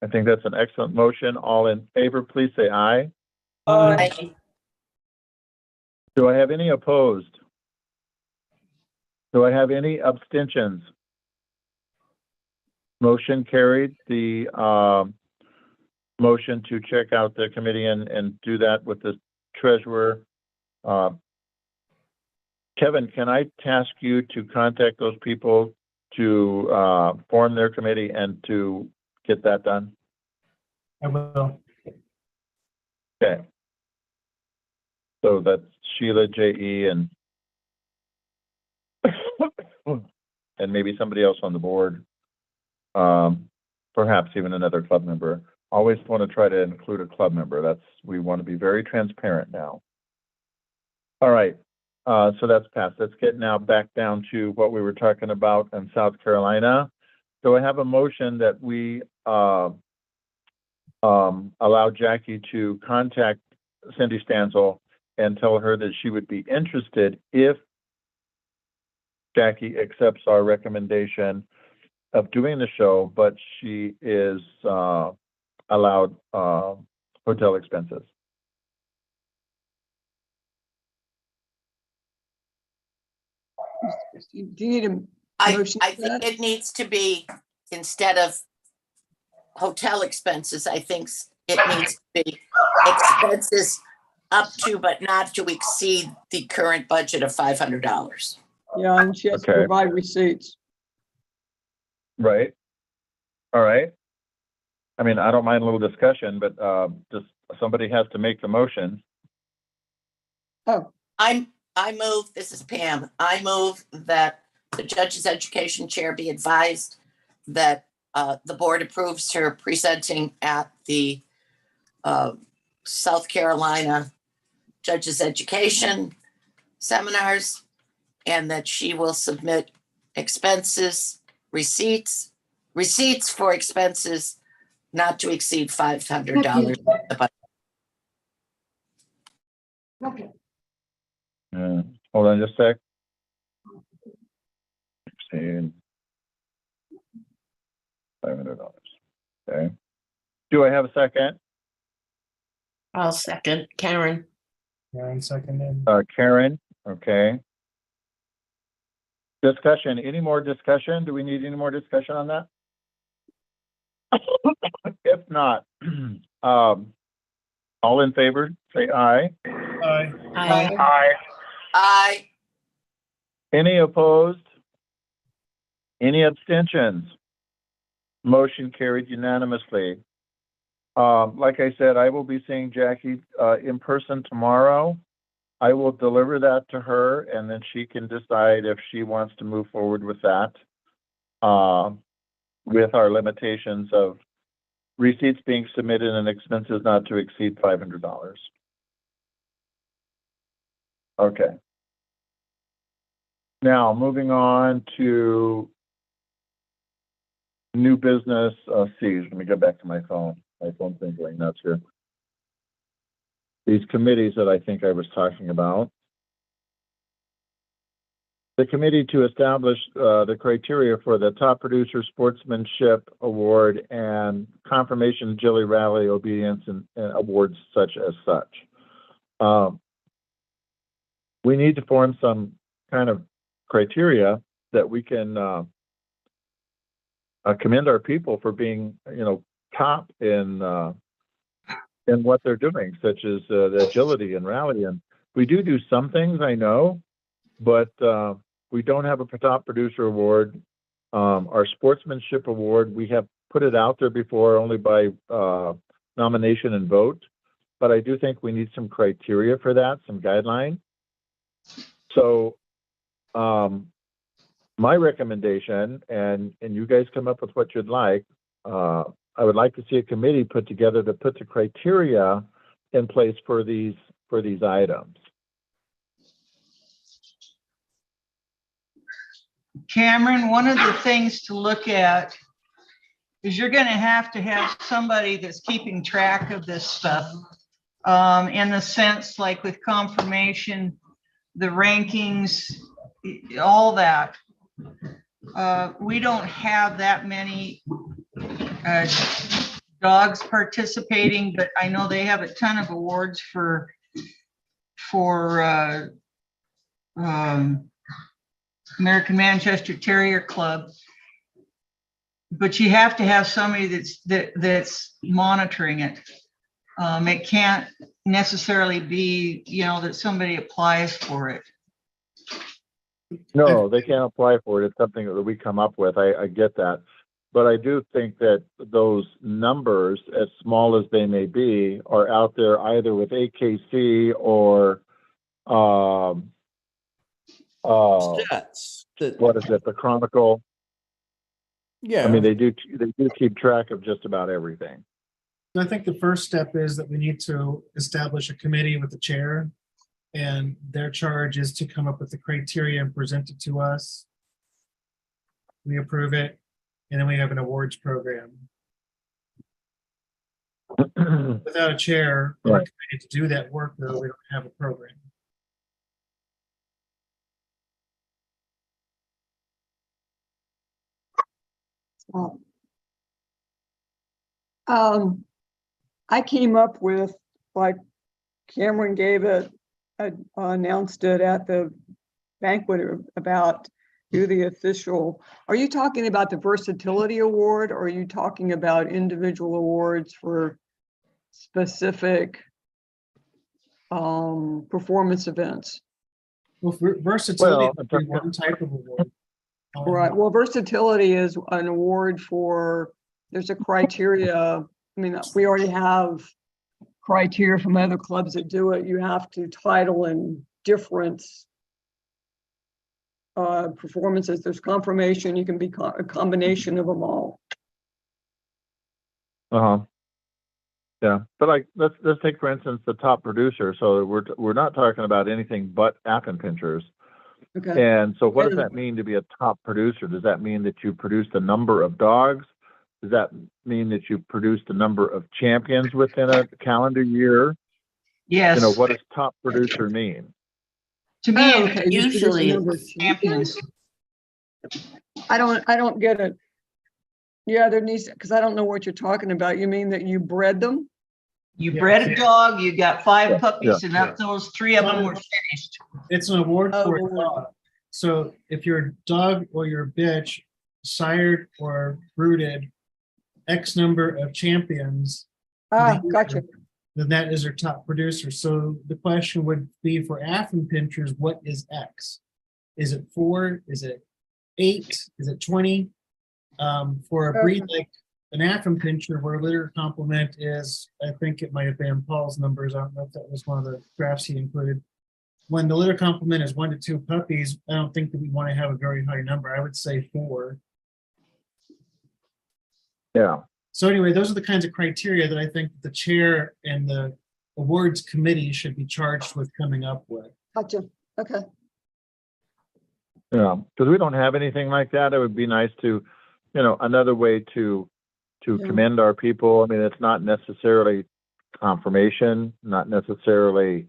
I think that's an excellent motion. All in favor, please say aye. Do I have any opposed? Do I have any abstentions? Motion carried. The motion to check out the committee and do that with the treasurer. Kevin, can I task you to contact those people to form their committee and to get that done? I will. Okay. So that's Sheila, J.E., and and maybe somebody else on the board. Perhaps even another club member. Always want to try to include a club member. We want to be very transparent now. All right. So that's passed. Let's get now back down to what we were talking about in South Carolina. So I have a motion that we allow Jackie to contact Cindy Stanzel and tell her that she would be interested if Jackie accepts our recommendation of doing the show, but she is allowed hotel expenses. Do you need a I motion for think that? it needs to be, instead of hotel expenses, I think it needs to be expenses up to but not to exceed the current budget of $500. Yeah, and she has to Okay. provide receipts. Right. All right. I mean, I don't mind a little discussion, but just somebody has to make the motion. I move, this is Pam, I move that the Judge's Education Chair be advised that the board approves her presenting at the South Carolina Judge's Education seminars, and that she will submit receipts for expenses not to exceed $500. Okay. Hold on just a sec. 16, $500. Okay. Do I have a second? I'll second. Karen. Karen seconded. Karen, okay. Discussion, any more discussion? Do we need any more discussion on that? If not, all in favor, say aye. Aye. Aye. Aye. Any opposed? Any abstentions? Motion carried unanimously. Like I said, I will be seeing Jackie in person tomorrow. I will deliver that to her, and then she can decide if she wants to move forward with that, with our limitations of receipts being submitted and expenses not to exceed $500. Okay. Now, moving on to new business. C. Let me go back to my phone. My phone's been going nuts here. These committees that I think I was talking about. The committee to establish the criteria for the Top Producer Sportsmanship Award and Confirmation Jelly Rally Obedience and awards such as such. We need to form some kind of criteria that we can commend our people for being, top in what they're doing, such as the agility and rally. And we do some things, I know, but we don't have a top producer award. Our sportsmanship award, we have put it out there before only by nomination and vote, but I do think we need some criteria for that, some guidelines. So my recommendation, and you guys come up with what you'd like, I would like to see a committee put together to put the criteria in place for these items. Cameron, one of the things to look at is you're going to have somebody that's keeping track of this stuff, in the sense like with confirmation, the rankings, all that. We don't have that many dogs participating, but I know they have a ton of awards for American Manchester Terrier Club. But you have to have somebody that's monitoring it. It can't necessarily be, that somebody applies for it. No, they can't apply for it. It's something that we come up with. I get that. But I do think that those numbers, as small as they may be, are out there either with AKC or Stats. what is it, the Chronicle? Yeah. I mean, they do keep track of just about everything. I think the first step is that we need to establish a committee with the chair, and their charge is to come up with the criteria and present it to us. We approve it, and then we have an awards program. Without a chair or a Right. committee to do that work, though, we don't have a program. I came up with, like Cameron gave it, announced it at the banquet about who the official, are you talking about the versatility award, or are you talking about individual awards for specific performance events? Well, versatility Well, would be one type of award. Right, well, versatility is an award for, there's a criteria. I mean, we already have criteria from other clubs that do it. You have to title in different performances. There's confirmation, you can be a combination of them all. Yeah, but like let's take for instance the top producer. So we're not talking about anything but appen pinchers. Okay, And so what does that mean to be a top producer? Does that mean that you produced a number of dogs? Does that mean that you produced a number of champions within a calendar year? Yes. What does top producer mean? To me, oh, okay. Just Usually the number of champions. I don't get it. Yeah, there needs, because I don't know what you're talking about. You mean that you bred them? You Yeah. bred a dog, you got 5 Yeah, puppies, yeah, and up those 3 of them were finished. It's an award for a Oh. dog. So if your dog or your bitch sired or brooded X number of champions, Gotcha. then that is their top producer. So the question would be for affen pinchers, what is X? Is it 4? Is it 8? Is it 20? For a breed like an affen pincher, where litter complement is, I think it might have been Paul's numbers. I don't know if that was one of the graphs he included. When the litter complement is 1 to 2 puppies, I don't think that we want to have a very high number. I would say 4. Yeah. So anyway, those are the kinds of criteria that I think the chair and the awards committee should be charged with coming up with. Gotcha. Okay. Yeah, because we don't have anything like that. It would be nice to, another way to Yeah. commend our people. I mean, it's not necessarily confirmation, not necessarily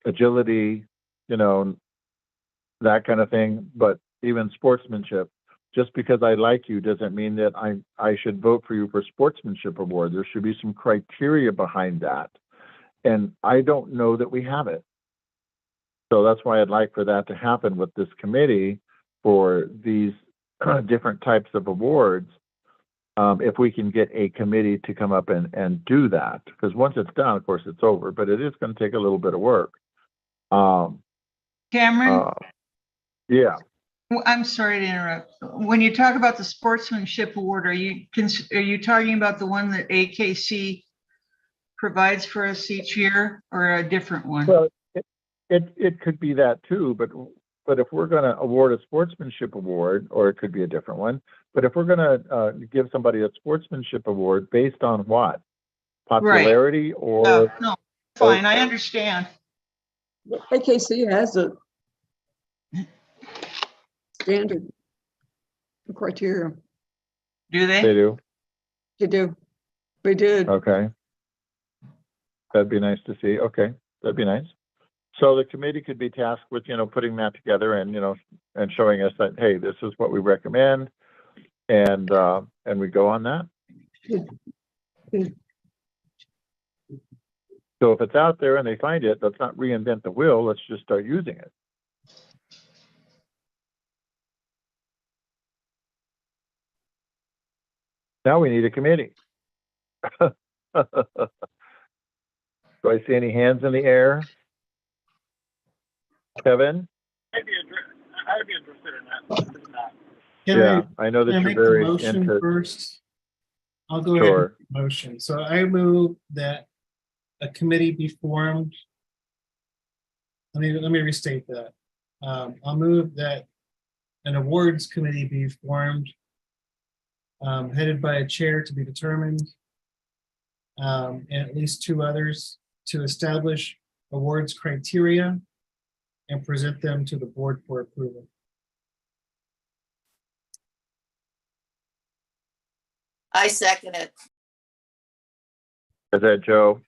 agility, that kind of thing, but even sportsmanship. Just because I like you doesn't mean that I should vote for you for sportsmanship award. There should be some criteria behind that. And I don't know that we have it. So that's why I'd like for that to happen with this committee for these different types of awards. If we can get a committee to come up and do that, because once it's done, of course, it's over, but it is going to take a little bit of work. Cameron, Yeah. I'm sorry to interrupt. When you talk about the sportsmanship award, are you talking about the one that AKC provides for us each year, or a different one? Well, it could be that too, but if we're going to award a sportsmanship award, or it could be a different one, but if we're going to give somebody a sportsmanship award based on what? Popularity or? No, fine, I understand. AKC has a standard criteria. Do They they? do? They do. We did. Okay. That'd be nice to see. Okay, that'd be nice. So the committee could be tasked with, putting that together and, and showing us that, hey, this is what we recommend. And we go on that. Did So if it's out there and they find it, let's not reinvent the wheel. Let's just start using it. Now we need a committee. Do I see any hands in the air? Kevin? I would be interested in that. Can Yeah, I know can I that make you're the very motion into. first? I'll go ahead and Sure. make the motion. So I move that a committee be formed. Let me restate that. I'll move that an awards committee be formed, headed by a chair to be determined, and at least 2 others to establish awards criteria and present them to the board for approval. I second it. Is that Joe?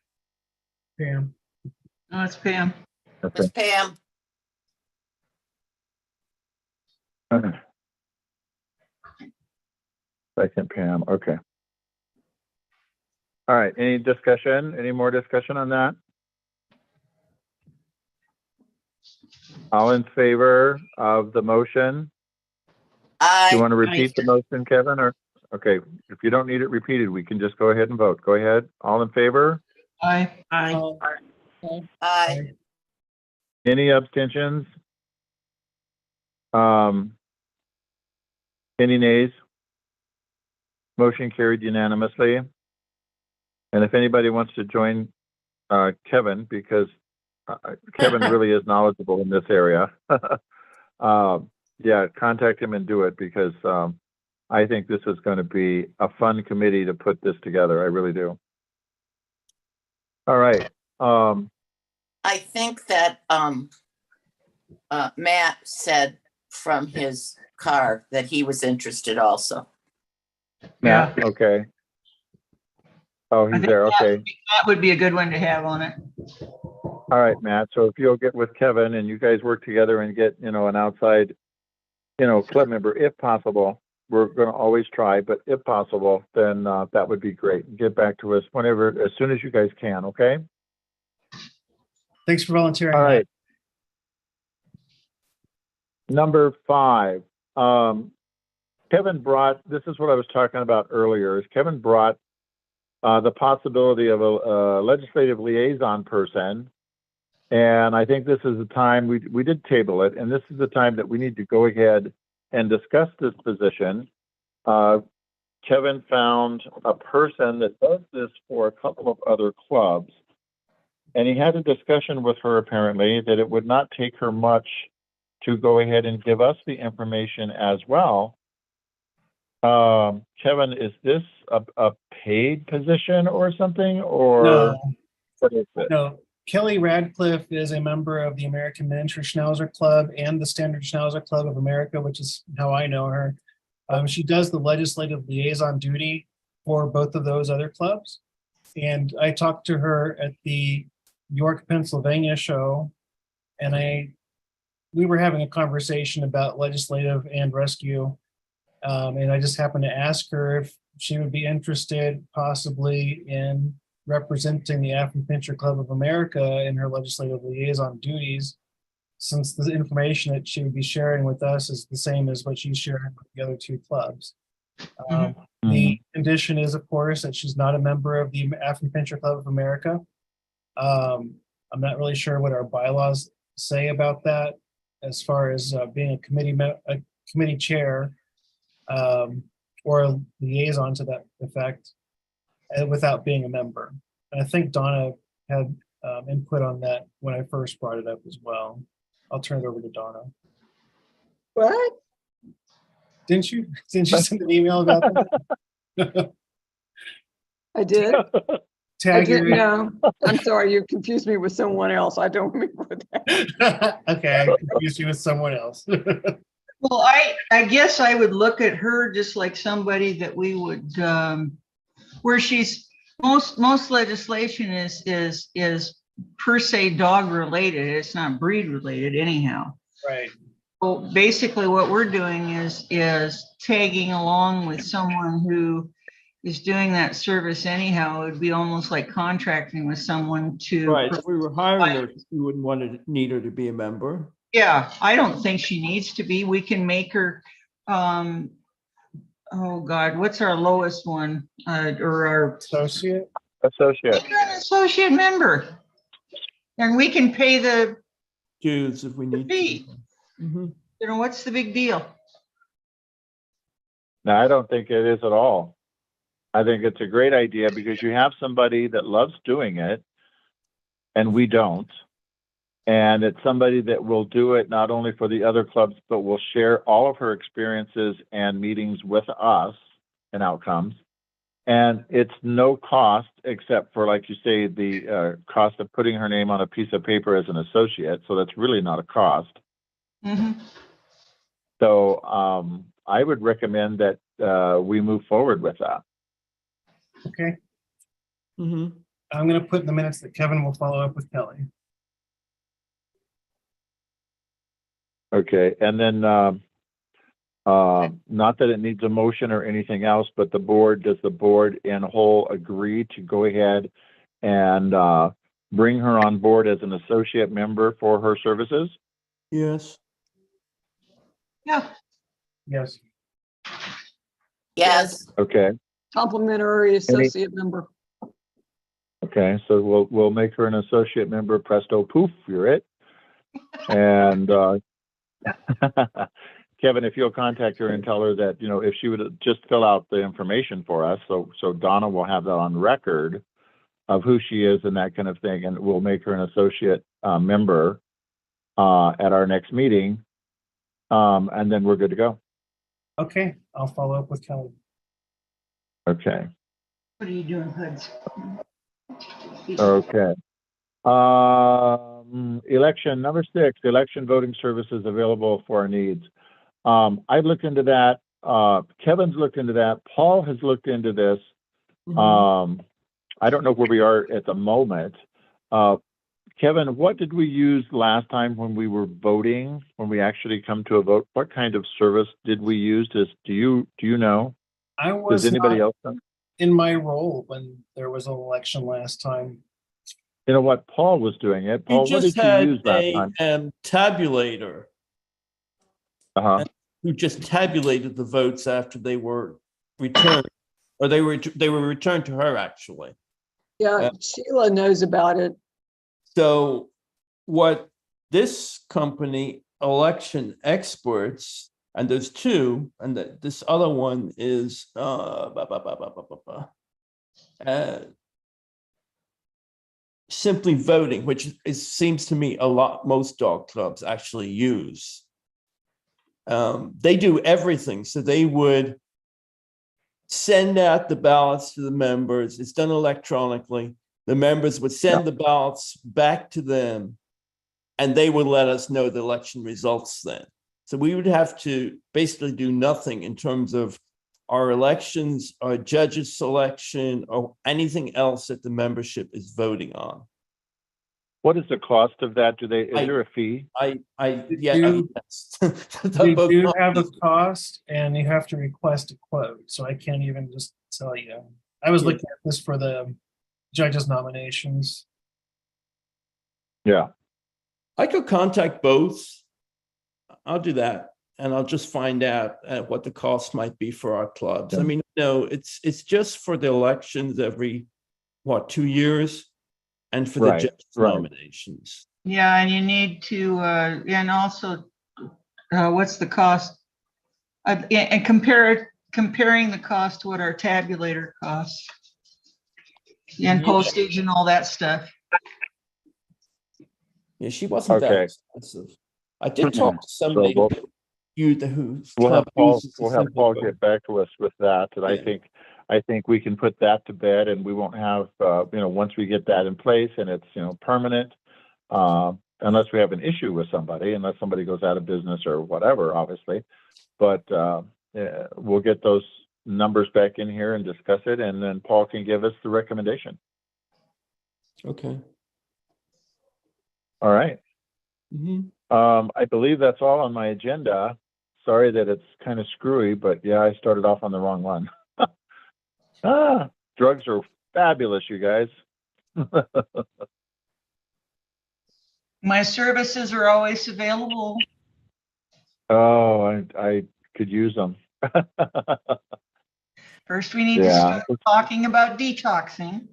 Pam? No, it's Pam. Okay. Ms. Pam, Second Pam, okay. All right, any discussion, any more discussion on that? All in favor of the motion? Do you I, want to repeat the motion, Kevin, or, okay, if you don't need it repeated, we can just go ahead and vote. Go ahead, all in favor? Aye. I, Any abstentions? Any nays? Motion carried unanimously. And if anybody wants to join Kevin, because Kevin really is knowledgeable in this area, yeah, contact him and do it, because I think this is going to be a fun committee to put this together. I really do. All right. I think that Matt said from his car that he was interested also. Matt, okay. Oh, I he's think there. Okay. That would be a good one to have on it. All right, Matt. So if you'll get with Kevin and you guys work together and get, an outside, club member, if possible. We're going to always try, but if possible, then that would be great. Get back to us whenever, as soon as you guys can. Okay. Thanks for volunteering. All Matt. right. Number 5. Kevin brought, this is what I was talking about earlier, is Kevin brought the possibility of a legislative liaison person. And I think this is the time, we did table it, and this is the time that we need to go ahead and discuss this position. Kevin found a person that does this for a couple of other clubs. And he had a discussion with her apparently that it would not take her much to go ahead and give us the information as well. Kevin, is this a paid position or something, or No. what is it? No, Kelly Radcliffe is a member of the American Miniature Schnauzer Club and the Standard Schnauzer Club of America, which is how I know her. She does the legislative liaison duty for both of those other clubs. And I talked to her at the York, Pennsylvania show, and we were having a conversation about legislative and rescue. And I just happened to ask her if she would be interested possibly in representing the Afton Pincher Club of America in her legislative liaison duties, since the information that she would be sharing with us is the same as what she's sharing with the other 2 clubs. The condition is, of course, that she's not a member of the Afton Pincher Club of America. I'm not really sure what our bylaws say about that, as far as being a committee chair or a liaison to that effect without being a member. And I think Donna had input on that when I first brought it up as well. I'll turn it over to Donna. What? Didn't you send an email about that? I did? I Tag didn't your, know. I'm sorry, you confused me with someone else. I don't remember that. okay, I confused you with someone else. Well, I guess I would look at her just like somebody that we would, where she's, most legislation is per se dog related. It's not breed related anyhow. Right. So basically what we're doing is tagging along with someone who is doing that service anyhow. It would be almost like contracting with someone to. Right, if we were hiring her, we wouldn't want to need her to be a member. Yeah, I don't think she needs to be. We can make her, oh God, what's our lowest one? Or our Associate? Associate. make her an associate member. And we can pay the Dues if we need fee. to. Mhm. You know, what's the big deal? No, I don't think it is at all. I think it's a great idea because you have somebody that loves doing it and we don't. And it's somebody that will do it not only for the other clubs, but will share all of her experiences and meetings with us and outcomes. And it's no cost except for, like you say, the cost of putting her name on a piece of paper as an associate. So that's really not a cost. Mhm. So I would recommend that we move forward with that. Okay, Mhm. I'm gonna put in the minutes that Kevin will follow up with Kelly. Okay, and then not that it needs a motion or anything else, but does the board in whole agree to go ahead and bring her on board as an associate member for her services? Yes. Yeah, Yes, Yes, Okay, Complimentary associate member. okay, so we'll make her an associate member. Presto, poof, you're it. And Kevin, if you'll contact her and tell her that, you know, if she would just fill out the information for us, so Donna will have that on record of who she is and that kind of thing, and we'll make her an associate member at our next meeting, and then we're good to go. okay, I'll follow up with Kelly. Okay. what are you doing, Huds? Okay. Election number 6, election voting services available for our needs. I've looked into that. Kevin's looked into that. Paul has looked into this. Mhm. I don't know where we are at the moment. Kevin, what did we use last time when we were voting, when we actually come to a vote? What kind of service did we use? Do you know? I Does was anybody not else know? in my role when there was an election last time. You know what? Paul was doing it. You Paul, what just did you had use last a time? tabulator Uh-huh. who just tabulated the votes after they were returned, or they were returned to her actually. Yeah, Sheila knows about it. So what this company, Election Experts, and there's two, and this other one is Simply Voting, which seems to me most dog clubs actually use. They do everything. So they would send out the ballots to the members. It's done electronically. The members would send the ballots back to them, and they would let us know the election results then. So we would have to basically do nothing in terms of our elections, our judges selection, or anything else that the membership is voting on. What is the cost of that? Is there a fee? Yes. We do have a cost and you have to request a quote, so I can't even just tell you. I was looking at this for the judges nominations. Yeah. I could contact both. I'll do that, and I'll just find out what the cost might be for our clubs. Yeah. I mean, no, it's just for the elections every 2 years, and for the Right, judge right. nominations. Yeah, and you need to, and also, what's the cost? And comparing the cost to what our tabulator costs. And Yeah. postage and all that stuff. Yeah, she wasn't that Okay. expensive. I did talk to somebody So whose we'll have club Paul, uses the we'll have Simple Paul Vote. get back to us with that. And Yeah. I think we can put that to bed, and we won't have, once we get that in place and it's, permanent, unless we have an issue with somebody, unless somebody goes out of business or whatever, obviously. But we'll get those numbers back in here and discuss it, and then Paul can give us the recommendation. Okay. All right. Mhm. I believe that's all on my agenda. Sorry that it's kind of screwy, but yeah, I started off on the wrong one. Drugs are fabulous, you guys. My services are always available. Oh, I could use them. First, we need to Yeah. start talking about detoxing.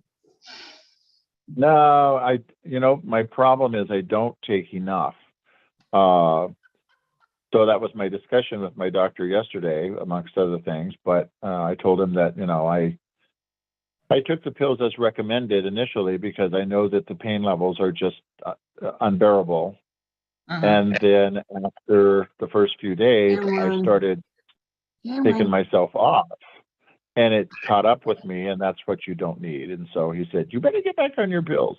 No, my problem is I don't take enough. So that was my discussion with my doctor yesterday, amongst other things. But I told him that, I took the pills as recommended initially because I know that the pain levels are just unbearable. And then after the first few days, I started taking myself off. And it caught up with me, and that's what you don't need. And so he said, you better get back on your pills.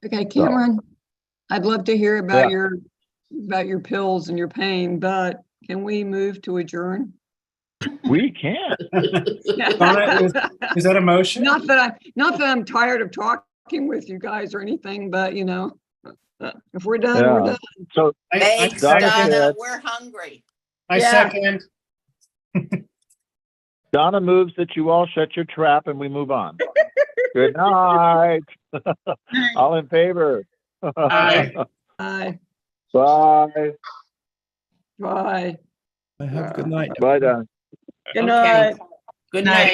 Okay, Cameron, I'd love to hear about Yeah. your pills and your pain, but can we move to adjourn? We can. Donna, is that a motion? Not that I'm tired of talking with you guys or anything, but if we're done, we're Yeah. done. So Thanks, Donna Donna. said- We're hungry. I Yeah. second. Donna moves that you all shut your trap and we move on. Good night. All in favor? Aye. Bye. Bye. Bye. Have a good night. Bye, Donna. Good Okay. night. Good Night. night.